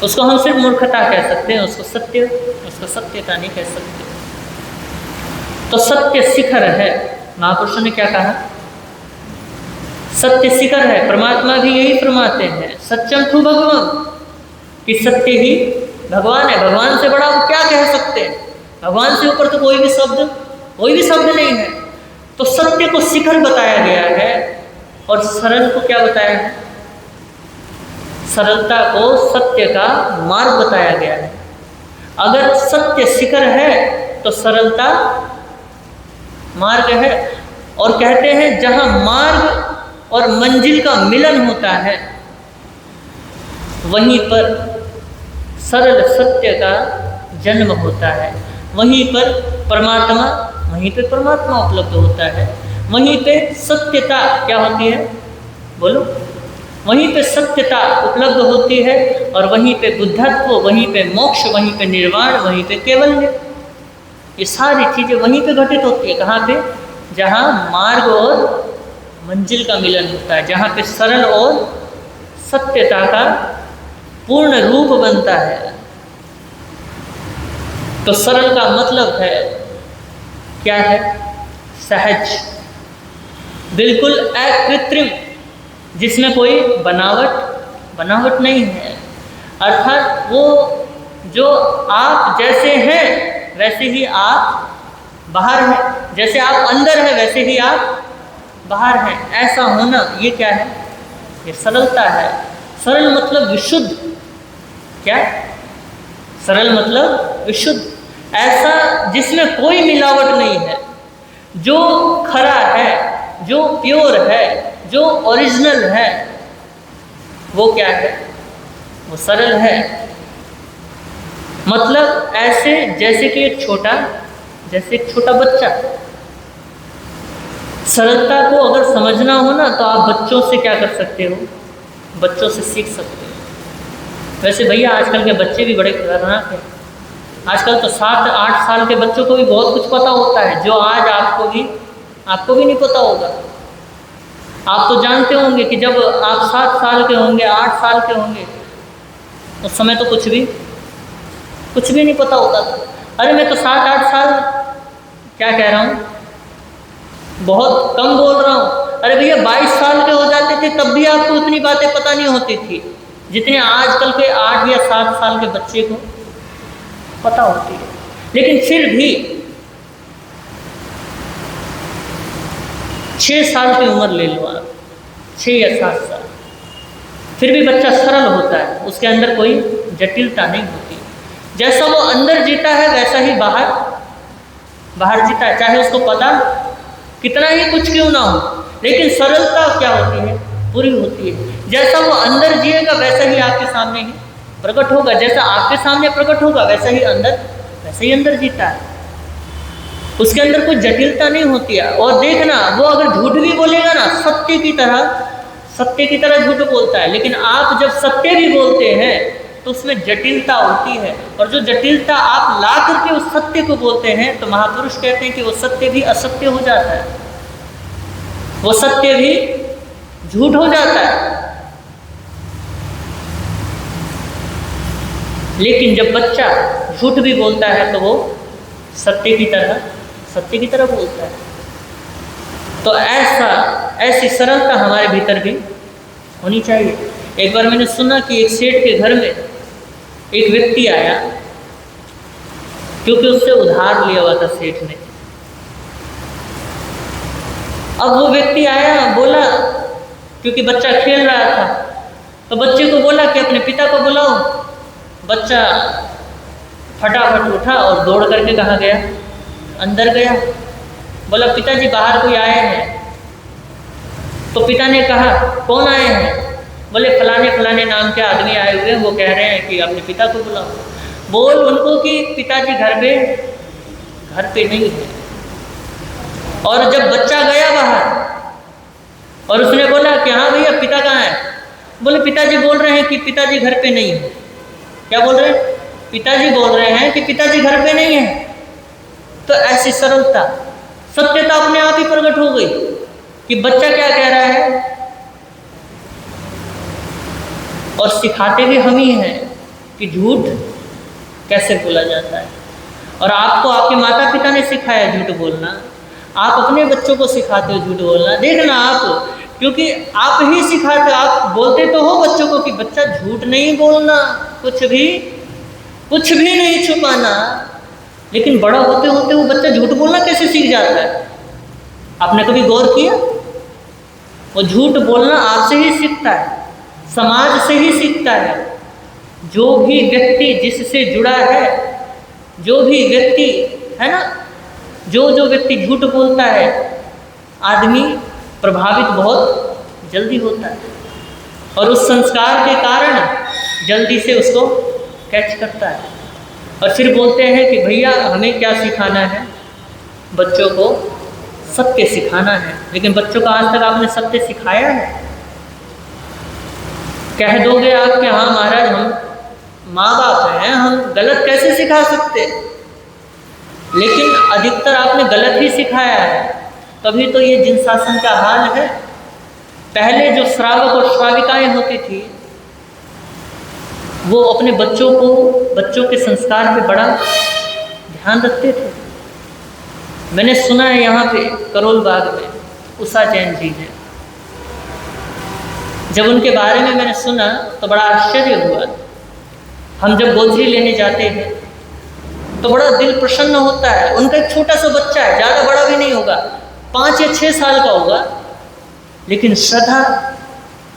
उसको हम सिर्फ मूर्खता कह सकते हैं, उसको सत्यता नहीं कह सकते। तो सत्य शिखर है। महापुरुषों ने क्या कहा? सत्य शिखर है। परमात्मा भी यही फरमाते हैं, सत्यम तु भगवान, कि सत्य ही भगवान है। भगवान से बड़ा वो क्या कह सकते हैं? भगवान से ऊपर तो कोई भी शब्द नहीं है। तो सत्य को शिखर बताया गया है, और सरल को क्या बताया है? सरलता को सत्य का मार्ग बताया गया है। अगर सत्य शिखर है तो सरलता मार्ग है। और कहते हैं जहाँ मार्ग और मंजिल का मिलन होता है वहीं पर सरल सत्य का जन्म होता है, वहीं पर परमात्मा उपलब्ध होता है, वहीं पे सत्यता क्या होती है? बोलो। वहीं पे सत्यता उपलब्ध होती है, और वहीं पे बुद्धत्व, वहीं पे मोक्ष, वहीं पे निर्वाण, वहीं पे कैवल्य। ये सारी चीज़ें वहीं पे घटित होती है। कहाँ पे? जहाँ मार्ग और मंजिल का मिलन होता है, जहाँ पे सरल और सत्यता का पूर्ण रूप बनता है। तो सरल का मतलब है क्या है? सहज, बिल्कुल अकृत्रिम, जिसमें कोई बनावट नहीं है। अर्थात वो जो आप जैसे हैं वैसे ही आप बाहर हैं, जैसे आप अंदर हैं वैसे ही आप बाहर हैं। ऐसा होना ये क्या है? ये सरलता है। सरल मतलब विशुद्ध। क्या? सरल मतलब विशुद्ध, ऐसा जिसमें कोई मिलावट नहीं है, जो खरा है, जो प्योर है, जो ओरिजिनल है, वो क्या है? वो सरल है। मतलब ऐसे जैसे कि एक छोटा बच्चा। सरलता को अगर समझना हो ना तो आप बच्चों से क्या कर सकते हो? बच्चों से सीख सकते हो। वैसे भैया आजकल के बच्चे भी बड़े खतरनाक हैं। आजकल तो 7-8 साल के बच्चों को भी बहुत कुछ पता होता है, जो आज आपको भी नहीं पता होगा। आप तो जानते होंगे कि जब आप 7 साल के होंगे, 8 साल के होंगे, उस समय तो कुछ भी नहीं पता होता था। अरे मैं तो 7-8 साल, क्या कह रहा हूँ, बहुत कम बोल रहा हूँ। अरे भैया 22 साल के हो जाते थे तब भी आपको उतनी बातें पता नहीं होती थी जितने आजकल के 8 या 7 साल के बच्चे को पता होती है। लेकिन फिर भी 6 साल की उम्र ले लो आप, 6 या 7 साल, फिर भी बच्चा सरल होता है, उसके अंदर कोई जटिलता नहीं होती। जैसा वो अंदर जीता है वैसा ही बाहर जीता है, चाहे उसको पता कितना ही कुछ क्यों ना हो, लेकिन सरलता क्या होती है? पूरी होती है। जैसा वो अंदर जिएगा वैसा ही आपके सामने ही प्रकट होगा, जैसा आपके सामने प्रकट होगा वैसा ही अंदर जीता है। उसके अंदर कोई जटिलता नहीं होती है। और देखना, वो अगर झूठ भी बोलेगा ना, सत्य की तरह झूठ बोलता है, लेकिन आप जब सत्य भी बोलते हैं तो उसमें जटिलता होती है। और जो जटिलता आप ला करके उस सत्य को बोलते हैं तो महापुरुष कहते हैं कि वो सत्य भी असत्य हो जाता है, वो सत्य भी झूठ हो जाता है। लेकिन जब बच्चा झूठ भी बोलता है तो वो सत्य की तरह बोलता है। तो ऐसी सरलता हमारे भीतर भी होनी चाहिए। एक बार मैंने सुना कि एक सेठ के घर में एक व्यक्ति आया, क्योंकि उससे उधार लिया हुआ था सेठ ने। अब वो व्यक्ति आया, बोला, क्योंकि बच्चा खेल रहा था, तो बच्चे को बोला कि अपने पिता को बुलाओ। बच्चा फटाफट उठा और दौड़ करके कहाँ गया? अंदर गया। बोला, पिताजी बाहर कोई आए हैं। तो पिता ने कहा, कौन आए हैं? बोले, फलाने नाम के आदमी आए हुए हैं, वो कह रहे हैं कि अपने पिता को बुलाओ। बोल उनको कि पिताजी घर पे नहीं है। और जब बच्चा गया बाहर और उसने बोला कि हाँ भैया पिता कहाँ है? बोले, पिताजी बोल रहे हैं कि पिताजी घर पे नहीं है। क्या बोल रहे हैं? पिताजी बोल रहे हैं कि पिताजी घर पे नहीं है। तो ऐसी सरलता, सत्यता अपने आप ही प्रकट हो गई कि बच्चा क्या कह रहा है। और सिखाते भी हम ही हैं कि झूठ कैसे बोला जाता है। और आपको आपके माता पिता ने सिखाया झूठ बोलना, आप अपने बच्चों को सिखाते हो झूठ बोलना। देखना आप, क्योंकि आप ही सिखाते, आप बोलते तो हो बच्चों को कि बच्चा झूठ नहीं बोलना, कुछ भी नहीं छुपाना, लेकिन बड़ा होते होते वो बच्चा झूठ बोलना कैसे सीख जाता है? आपने कभी गौर किया? वो झूठ बोलना आपसे ही सीखता है, समाज से ही सीखता है। जो भी व्यक्ति जिससे जुड़ा है, जो भी व्यक्ति है ना, जो व्यक्ति झूठ बोलता है, आदमी प्रभावित बहुत जल्दी होता है और उस संस्कार के कारण जल्दी से उसको कैच करता है। और फिर बोलते हैं कि भैया हमें क्या सिखाना है? बच्चों को सत्य सिखाना है। लेकिन बच्चों को आज तक आपने सत्य सिखाया है? कह दोगे आप कि हाँ महाराज हम माँ बाप हैं, हम गलत कैसे सिखा सकते? लेकिन अधिकतर आपने गलत ही सिखाया है, तभी तो ये जिन शासन का हाल है। पहले जो श्रावक और श्राविकाएं होती थी वो अपने बच्चों के संस्कार पे बड़ा ध्यान रखते थे। मैंने सुना है यहाँ पे करोल बाग में उषा जैन जी हैं। जब उनके बारे में मैंने सुना तो बड़ा आश्चर्य हुआ। हम जब गोचरी लेने जाते हैं तो बड़ा दिल प्रसन्न होता है। उनका एक छोटा सा बच्चा है, ज़्यादा बड़ा भी नहीं होगा, 5 या 6 साल का होगा, लेकिन श्रद्धा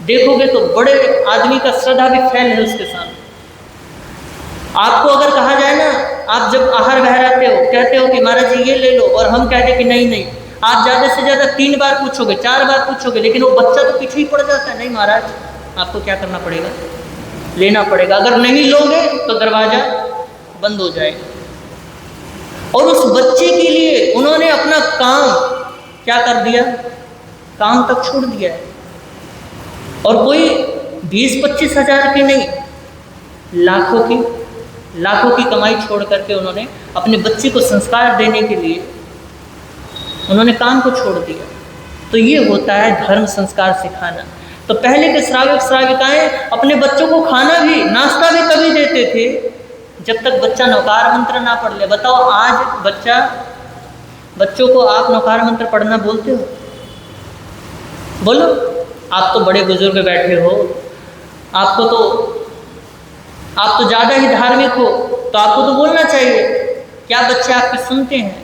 देखोगे तो बड़े आदमी का श्रद्धा भी फैल है उसके सामने। आपको अगर कहा जाए ना, आप जब आहार बहराते हो, कहते हो कि महाराज जी ये ले लो, और हम कहते कि नहीं नहीं, आप ज़्यादा से ज़्यादा 3 बार पूछोगे, 4 बार पूछोगे, लेकिन वो बच्चा तो पीछे ही पड़ जाता है। नहीं महाराज, आपको क्या करना पड़ेगा, लेना पड़ेगा। अगर नहीं लोगे तो दरवाज़ा बंद हो जाएगा। और उस बच्चे के लिए उन्होंने अपना काम क्या कर दिया, काम तक छोड़ दिया है। और कोई 20-25 हज़ार की नहीं, लाखों की कमाई छोड़ करके उन्होंने अपने बच्चे को संस्कार देने के लिए उन्होंने काम को छोड़ दिया। तो ये होता है धर्म संस्कार सिखाना। तो पहले के श्रावक श्राविकाएं अपने बच्चों को खाना भी, नाश्ता भी तभी देते थे जब तक बच्चा नौकार मंत्र ना पढ़ ले। बताओ आज बच्चों को आप नौकार मंत्र पढ़ना बोलते हो? बोलो, आप तो बड़े बुजुर्ग बैठे हो, आप तो ज़्यादा ही धार्मिक हो, तो आपको तो बोलना चाहिए। क्या बच्चे आपके सुनते हैं?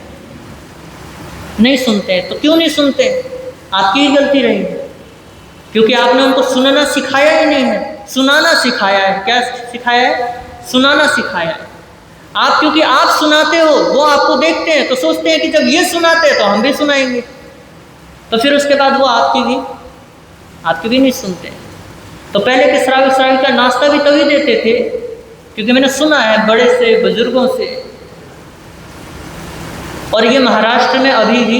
नहीं सुनते हैं। तो क्यों नहीं सुनते? आपकी ही गलती रही है, क्योंकि आपने उनको सुनना सिखाया ही नहीं है, सुनाना सिखाया है। क्या सिखाया है? सुनाना सिखाया है। आप क्योंकि आप सुनाते हो, वो आपको देखते हैं तो सोचते हैं कि जब ये सुनाते हैं तो हम भी सुनाएंगे, तो फिर उसके बाद वो आपकी भी नहीं सुनते। तो पहले के श्रावक श्राविका नाश्ता भी तभी देते थे, क्योंकि मैंने सुना है बड़े से बुजुर्गों से। और ये महाराष्ट्र में अभी भी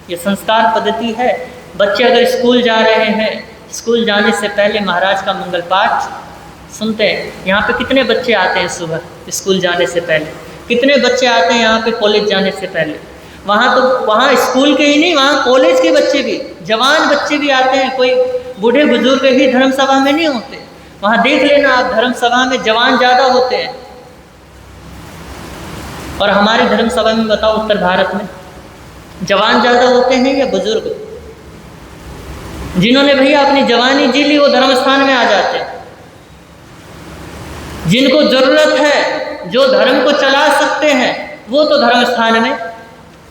ये संस्कार पद्धति है। बच्चे अगर स्कूल जा रहे हैं, स्कूल जाने से पहले महाराज का मंगल पाठ सुनते हैं। यहाँ पे कितने बच्चे आते हैं सुबह स्कूल जाने से पहले, कितने बच्चे आते हैं यहाँ पे कॉलेज जाने से पहले। वहाँ स्कूल के ही नहीं, वहाँ कॉलेज के बच्चे भी, जवान बच्चे भी आते हैं। कोई बूढ़े बुजुर्ग ही धर्म सभा में नहीं होते। वहाँ देख लेना आप, धर्म सभा में जवान ज़्यादा होते हैं। और हमारे धर्म सभा में बताओ, उत्तर भारत में जवान ज़्यादा होते हैं या बुजुर्ग? जिन्होंने भैया अपनी जवानी जी ली वो धर्म स्थान में आ जाते हैं। जिनको जरूरत है, जो धर्म को चला सकते हैं, वो तो धर्म स्थान में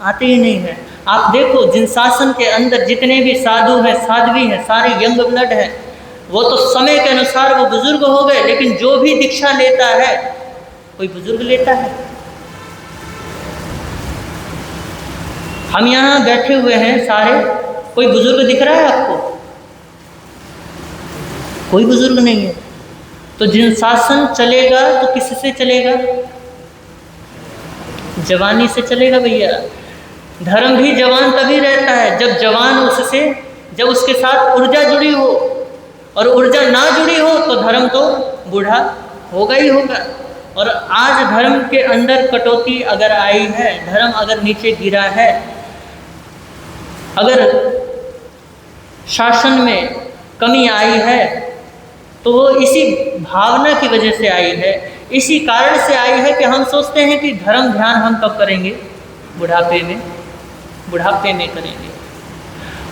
आते ही नहीं हैं। आप देखो, जिन शासन के अंदर जितने भी साधु हैं, साध्वी हैं, सारे यंग ब्लड हैं, वो तो समय के अनुसार वो बुजुर्ग हो गए, लेकिन जो भी दीक्षा लेता है कोई बुजुर्ग लेता है। हम यहाँ बैठे हुए हैं सारे, कोई बुजुर्ग दिख रहा है आपको? कोई बुजुर्ग नहीं है। तो जिन शासन चलेगा तो किससे चलेगा? जवानी से चलेगा भैया। धर्म भी जवान तभी रहता है जब उसके साथ ऊर्जा जुड़ी हो, और ऊर्जा ना जुड़ी हो तो धर्म तो बूढ़ा होगा ही होगा। और आज धर्म के अंदर कटौती अगर आई है, धर्म अगर नीचे गिरा है, अगर शासन में कमी आई है, तो वो इसी भावना की वजह से आई है, इसी कारण से आई है कि हम सोचते हैं कि धर्म ध्यान हम कब करेंगे? बुढ़ापे में करेंगे।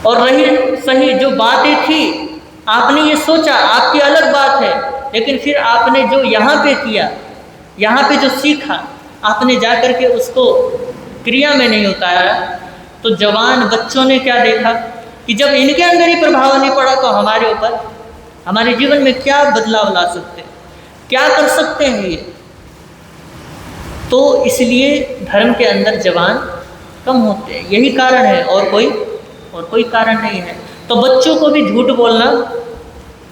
और रही सही जो बातें थी, आपने ये सोचा, आपकी अलग बात है, लेकिन फिर आपने जो यहाँ पे किया, यहाँ पे जो सीखा, आपने जा कर के उसको क्रिया में नहीं उतारा। तो जवान बच्चों ने क्या देखा कि जब इनके अंदर ही प्रभाव नहीं पड़ा तो हमारे ऊपर, हमारे जीवन में क्या बदलाव ला सकते हैं, क्या कर सकते हैं ये। तो इसलिए धर्म के अंदर जवान कम होते हैं, यही कारण है, और कोई कारण नहीं है। तो बच्चों को भी झूठ बोलना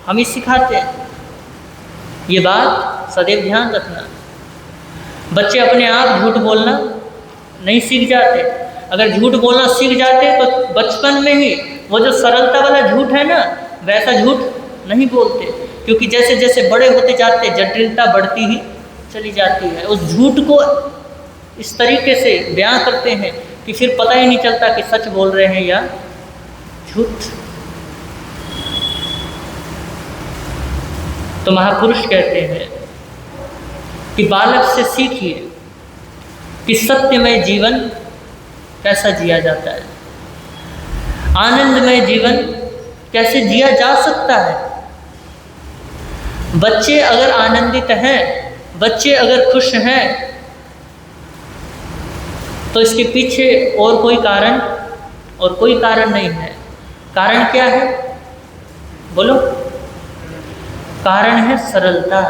हम ही सिखाते हैं। ये बात सदैव ध्यान रखना। बच्चे अपने आप झूठ बोलना नहीं सीख जाते। अगर झूठ बोलना सीख जाते तो बचपन में ही वो जो सरलता वाला झूठ है ना, वैसा झूठ नहीं बोलते, क्योंकि जैसे जैसे बड़े होते जाते जटिलता बढ़ती ही चली जाती है। उस झूठ को इस तरीके से बयां करते हैं कि फिर पता ही नहीं चलता कि सच बोल रहे हैं या झूठ। तो महापुरुष कहते हैं कि बालक से सीखिए, कि सत्यमय जीवन कैसा जिया जाता है, आनंदमय जीवन कैसे जिया जा सकता है। बच्चे अगर आनंदित हैं, बच्चे अगर खुश हैं, तो इसके पीछे और कोई कारण नहीं है। कारण क्या है? बोलो। कारण है सरलता।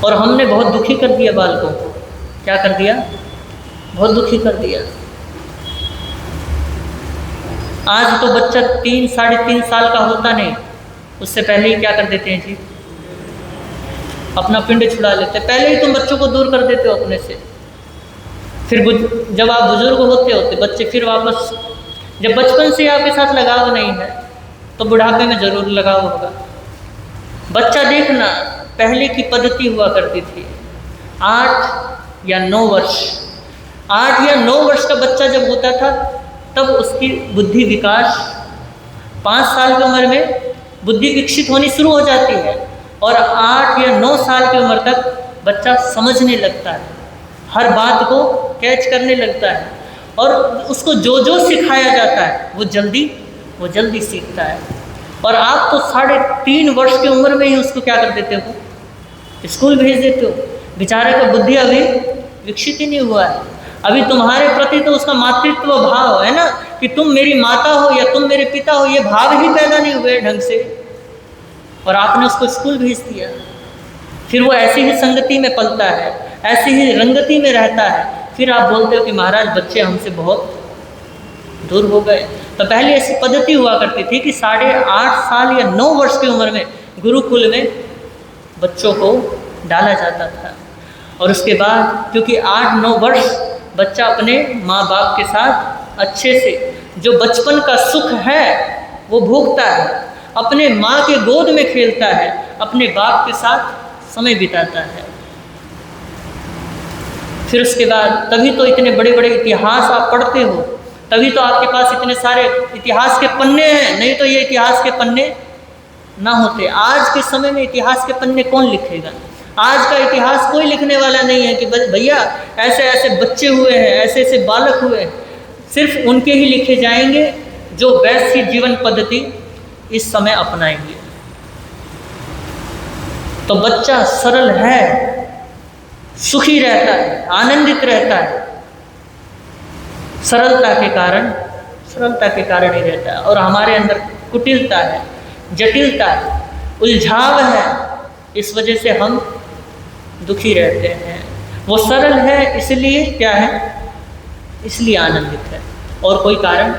और हमने बहुत दुखी कर दिया बालकों को। क्या कर दिया? बहुत दुखी कर दिया। आज तो बच्चा 3 साढ़े 3 साल का होता नहीं, उससे पहले ही क्या कर देते हैं जी? अपना पिंड छुड़ा लेते हैं। पहले ही तुम बच्चों को दूर कर देते हो अपने से। फिर जब आप बुजुर्ग होते बच्चे फिर वापस, जब बचपन से आपके साथ लगाव नहीं है तो बुढ़ापे में जरूर लगाव होगा। बच्चा देखना, पहले की पद्धति हुआ करती थी 8 या 9 वर्ष। 8 या 9 वर्ष का बच्चा जब होता था तब उसकी बुद्धि विकास, 5 साल की उम्र में बुद्धि विकसित होनी शुरू हो जाती है और 8 या 9 साल की उम्र तक बच्चा समझने लगता है, हर बात को कैच करने लगता है और उसको जो जो सिखाया जाता है वो जल्दी सीखता है। और आप तो 3.5 वर्ष की उम्र में ही उसको क्या कर देते हो? स्कूल भेज देते हो। बेचारे का बुद्धि अभी विकसित ही नहीं हुआ है। अभी तुम्हारे प्रति तो उसका मातृत्व भाव है ना, कि तुम मेरी माता हो या तुम मेरे पिता हो, ये भाव ही पैदा नहीं हुए ढंग से, और आपने उसको स्कूल भेज दिया। फिर वो ऐसी ही संगति में पलता है, ऐसी ही रंगति में रहता है। फिर आप बोलते हो कि महाराज बच्चे हमसे बहुत दूर हो गए। तो पहले ऐसी पद्धति हुआ करती थी कि 8.5 साल या 9 वर्ष की उम्र में गुरुकुल में बच्चों को डाला जाता था। और उसके बाद क्योंकि 8-9 वर्ष बच्चा अपने माँ बाप के साथ अच्छे से जो बचपन का सुख है वो भोगता है, अपने माँ के गोद में खेलता है, अपने बाप के साथ समय बिताता है। फिर उसके बाद तभी तो इतने बड़े बड़े इतिहास आप पढ़ते हो, तभी तो आपके पास इतने सारे इतिहास के पन्ने हैं, नहीं तो ये इतिहास के पन्ने ना होते। आज के समय में इतिहास के पन्ने कौन लिखेगा? आज का इतिहास कोई लिखने वाला नहीं है कि भैया ऐसे ऐसे बच्चे हुए हैं, ऐसे ऐसे बालक हुए हैं। सिर्फ उनके ही लिखे जाएंगे जो वैसी जीवन पद्धति इस समय अपनाएंगे। तो बच्चा सरल है, सुखी रहता है, आनंदित रहता है, सरलता के कारण ही रहता है। और हमारे अंदर कुटिलता है, जटिलता है, उलझाव है, इस वजह से हम दुखी रहते हैं। वो सरल है इसलिए क्या है? इसलिए आनंदित है, और कोई कारण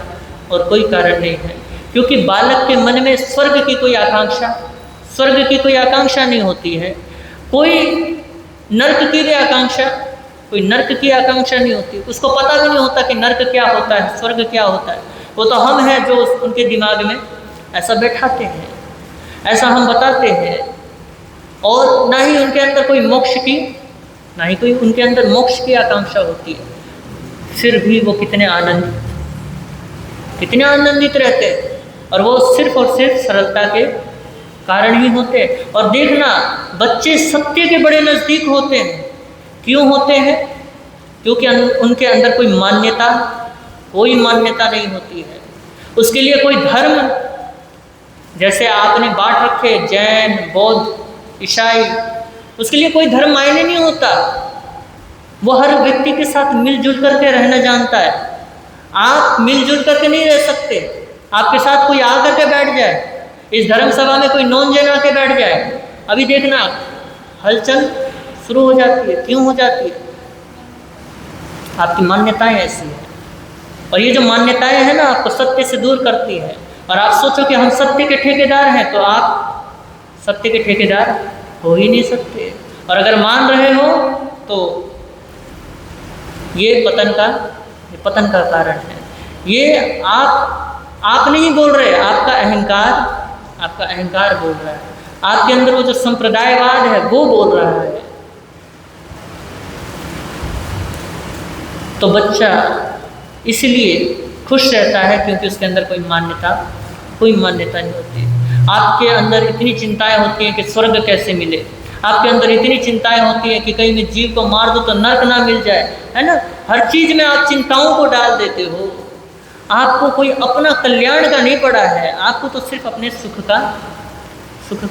नहीं है। क्योंकि बालक के मन में स्वर्ग की कोई आकांक्षा नहीं होती है, कोई नर्क की भी आकांक्षा नहीं होती। उसको पता भी नहीं होता कि नर्क क्या होता है, स्वर्ग क्या होता है। वो तो हम हैं जो उनके दिमाग में ऐसा बैठाते हैं, ऐसा हम बताते हैं। और ना ही उनके अंदर कोई मोक्ष की आकांक्षा होती है। फिर भी वो कितने आनंदित रहते हैं, और वो सिर्फ और सिर्फ सरलता के कारण ही होते हैं। और देखना, बच्चे सत्य के बड़े नज़दीक होते हैं। क्यों होते हैं? क्योंकि उनके अंदर कोई मान्यता नहीं होती है। उसके लिए कोई धर्म, जैसे आपने बांट रखे जैन, बौद्ध, ईसाई, उसके लिए कोई धर्म मायने नहीं होता। वो हर व्यक्ति के साथ मिलजुल करके रहना जानता है। आप मिलजुल करके नहीं रह सकते। आपके साथ कोई आ करके बैठ जाए, इस धर्म सभा में कोई नॉन जैन आके बैठ जाए, अभी देखना हलचल शुरू हो जाती है। क्यों हो जाती है? आपकी मान्यताएं ऐसी हैं, और ये जो मान्यताएं हैं ना, आपको सत्य से दूर करती है। और आप सोचो कि हम सत्य के ठेकेदार हैं, तो आप सत्य के ठेकेदार हो ही नहीं सकते। और अगर मान रहे हो तो ये पतन का कारण है। ये आप नहीं बोल रहे, आपका अहंकार बोल रहा है। आपके अंदर वो जो संप्रदायवाद है वो बोल रहा है। तो बच्चा इसलिए खुश रहता है क्योंकि उसके अंदर कोई मान्यता नहीं होती। आपके अंदर इतनी चिंताएं होती हैं कि स्वर्ग कैसे मिले, आपके अंदर इतनी चिंताएं होती हैं कि कहीं मैं जीव को मार दूं तो नर्क ना मिल जाए, है ना। हर चीज में आप चिंताओं को डाल देते हो। आपको कोई अपना कल्याण का नहीं पड़ा है, आपको तो सिर्फ अपने सुख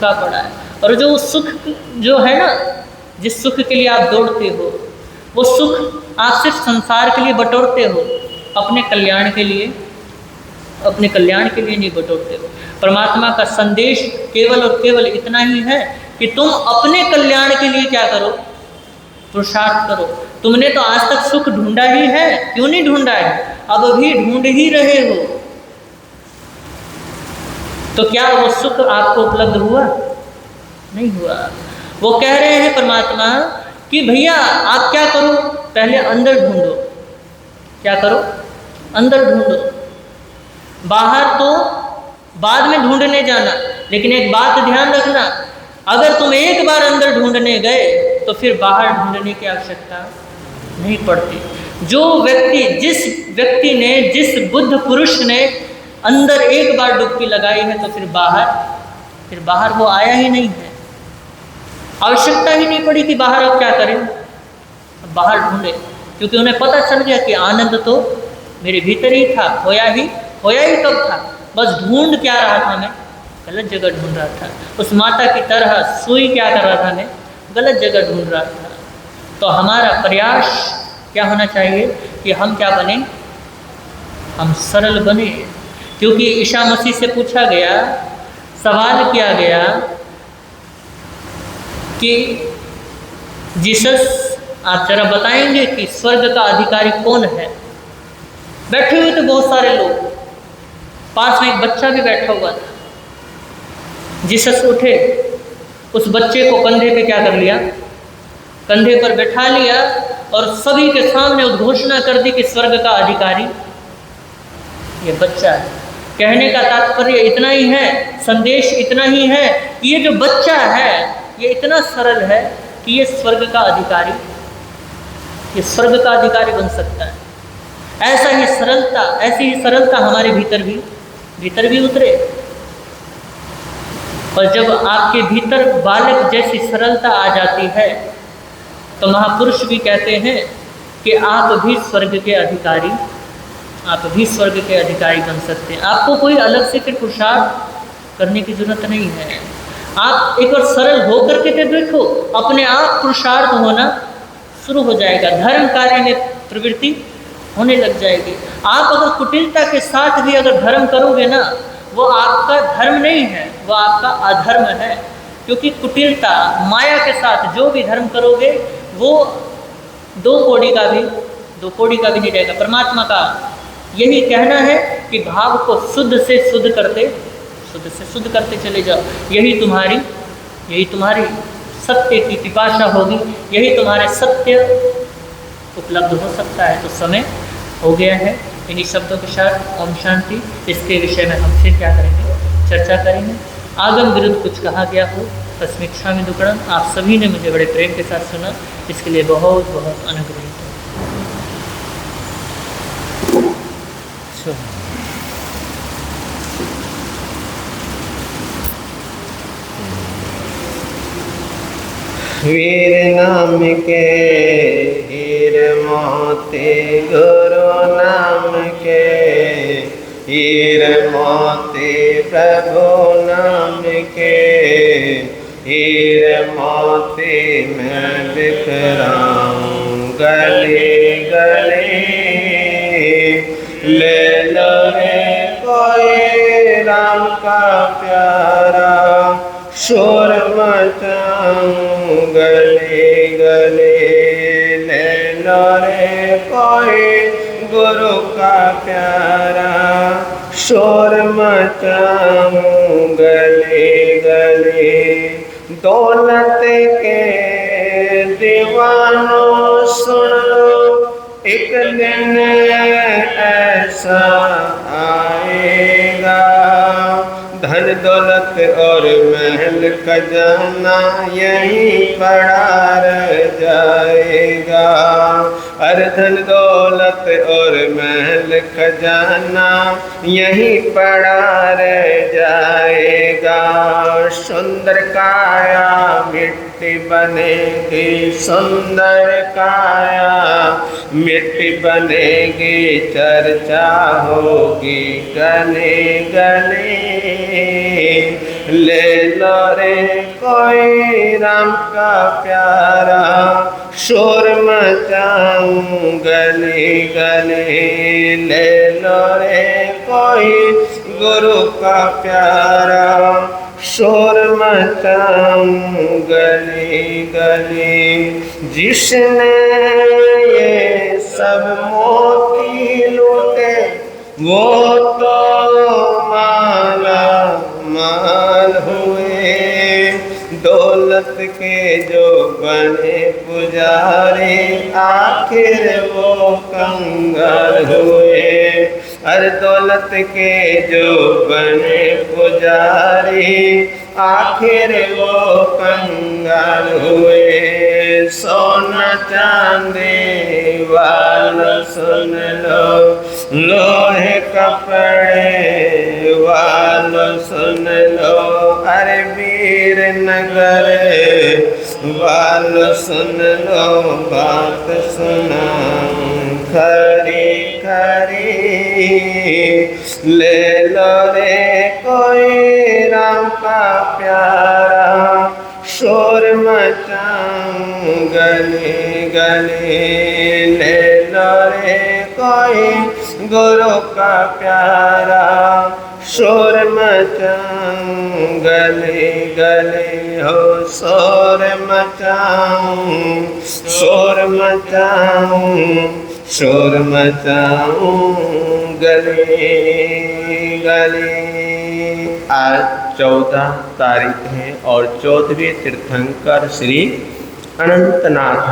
का पड़ा है। और जो सुख जो है ना, जिस सुख के लिए आप दौड़ते हो, वो सुख आप सिर्फ संसार के लिए बटोरते हो, अपने कल्याण के लिए नहीं बटोरते हो। परमात्मा का संदेश केवल और केवल इतना ही है कि तुम अपने कल्याण के लिए क्या करो, पुरुषार्थ करो। तुमने तो आज तक सुख ढूंढा ही है, क्यों नहीं ढूंढा है, अब भी ढूंढ ही रहे हो। तो क्या वो सुख आपको उपलब्ध हुआ? नहीं हुआ। वो कह रहे हैं परमात्मा कि भैया आप क्या करो, पहले अंदर ढूंढो। क्या करो? अंदर ढूंढो। बाहर तो बाद में ढूंढने जाना, लेकिन एक बात ध्यान रखना, अगर तुम एक बार अंदर ढूंढने गए तो फिर बाहर ढूंढने की आवश्यकता नहीं पड़ती। जिस व्यक्ति ने, जिस बुद्ध पुरुष ने अंदर एक बार डुबकी लगाई है तो फिर बाहर वो आया ही नहीं है। आवश्यकता ही नहीं पड़ी कि बाहर अब क्या करें, बाहर ढूंढे, क्योंकि उन्हें पता चल गया कि आनंद तो मेरे भीतर ही था, खोया ही कब था, बस ढूंढ क्या रहा था मैं, गलत जगह ढूंढ रहा था। उस माता की तरह सुई क्या कर रहा था मैं, गलत जगह ढूंढ रहा था। तो हमारा प्रयास क्या होना चाहिए कि हम क्या बने, हम सरल बने। क्योंकि ईसा मसीह से पूछा गया, सवाल किया गया कि जीसस आप जरा बताएंगे कि स्वर्ग का अधिकारी कौन है। बैठे हुए थे बहुत सारे लोग, पास में एक बच्चा भी बैठा हुआ था। जीसस उठे, उस बच्चे को कंधे पे क्या कर लिया, कंधे पर बैठा लिया और सभी के सामने उद्घोषणा कर दी कि स्वर्ग का अधिकारी ये बच्चा है। कहने का तात्पर्य इतना ही है, संदेश इतना ही है कि ये जो बच्चा है ये इतना सरल है कि ये स्वर्ग का अधिकारी बन सकता है। ऐसी ही सरलता हमारे भीतर भी उतरे। और जब आपके भीतर बालक जैसी सरलता आ जाती है तो महापुरुष भी कहते हैं कि आप भी स्वर्ग के अधिकारी बन सकते हैं। आपको कोई अलग से फिर पुरुषार्थ करने की जरूरत नहीं है। आप एक बार सरल होकर के देखो, अपने आप पुरुषार्थ होना शुरू हो जाएगा, धर्म कार्य में प्रवृत्ति होने लग जाएगी। आप अगर कुटिलता के साथ भी अगर धर्म करोगे ना, वो आपका धर्म नहीं है, वो आपका अधर्म है। क्योंकि कुटिलता, माया के साथ जो भी धर्म करोगे वो दो कौड़ी का भी नहीं रहेगा। परमात्मा का यही कहना है कि भाव को शुद्ध से शुद्ध करते चले जाओ। यही तुम्हारी सत्य की पिपाशा होगी, यही तुम्हारे सत्य उपलब्ध हो सकता है। तो समय हो गया है। इन्हीं शब्दों के साथ ओम शांति। इसके विषय में हम फिर क्या करेंगे, चर्चा करेंगे। आगम विरुद्ध कुछ कहा गया हो तस्मै क्षामि दुक्कडम। आप सभी ने मुझे बड़े प्रेम के साथ सुना, इसके लिए बहुत बहुत अनुग्रहित।
वीर नाम के हीर मोती, गुरु नाम के हीर मोती, प्रभु नाम के हीर मोती मैं बिखराऊं गली गली। ले लो रे कोई राम का प्यारा, शोर मचाऊं गली गली। ले लो रे कोई गुरु का प्यारा, शोर मचाऊं गली गली। दौलत के दीवानों सुन लो, एक दिन ऐसा आएगा, धन दौलत और महल खजाना यहीं पड़ा रह जाएगा। अरे धन दौलत और महल खजाना यहीं पड़ा रह जाएगा। सुंदर काया मिट्टी बनेगी, सुंदर काया मिट्टी बनेगी, चर्चा होगी गने गने। ले लो रे कोई राम का प्यारा, शोर मचाऊं गली गली। ले लो रे कोई गुरु का प्यारा, शोर मचाऊं गली गली। जिसने ये सब मोती लूटे वो तो माला माल हुए। दौलत के जो बने पुजारी आखिर वो कंगाल हुए। हर दौलत के जो बने पुजारी आखिर वो कंगाल हुए। सोना चांदी वाला सुन लो, लोहे कपड़े वाला सुन लो, अरे वीर नगर वाला सुन लो, बात सुना खरी खरी। ले लो रे कोई राम का प्यारा, शोर मचाऊं गली गली। ले लो रे कोई गुरु का प्यारा, शोर मचाऊं गली गली। हो शोर मचाऊं, शोर मचाऊं, शोर मचाऊं गली गली। आज 14 तारीख है और 14वें तीर्थंकर श्री अनंतनाथ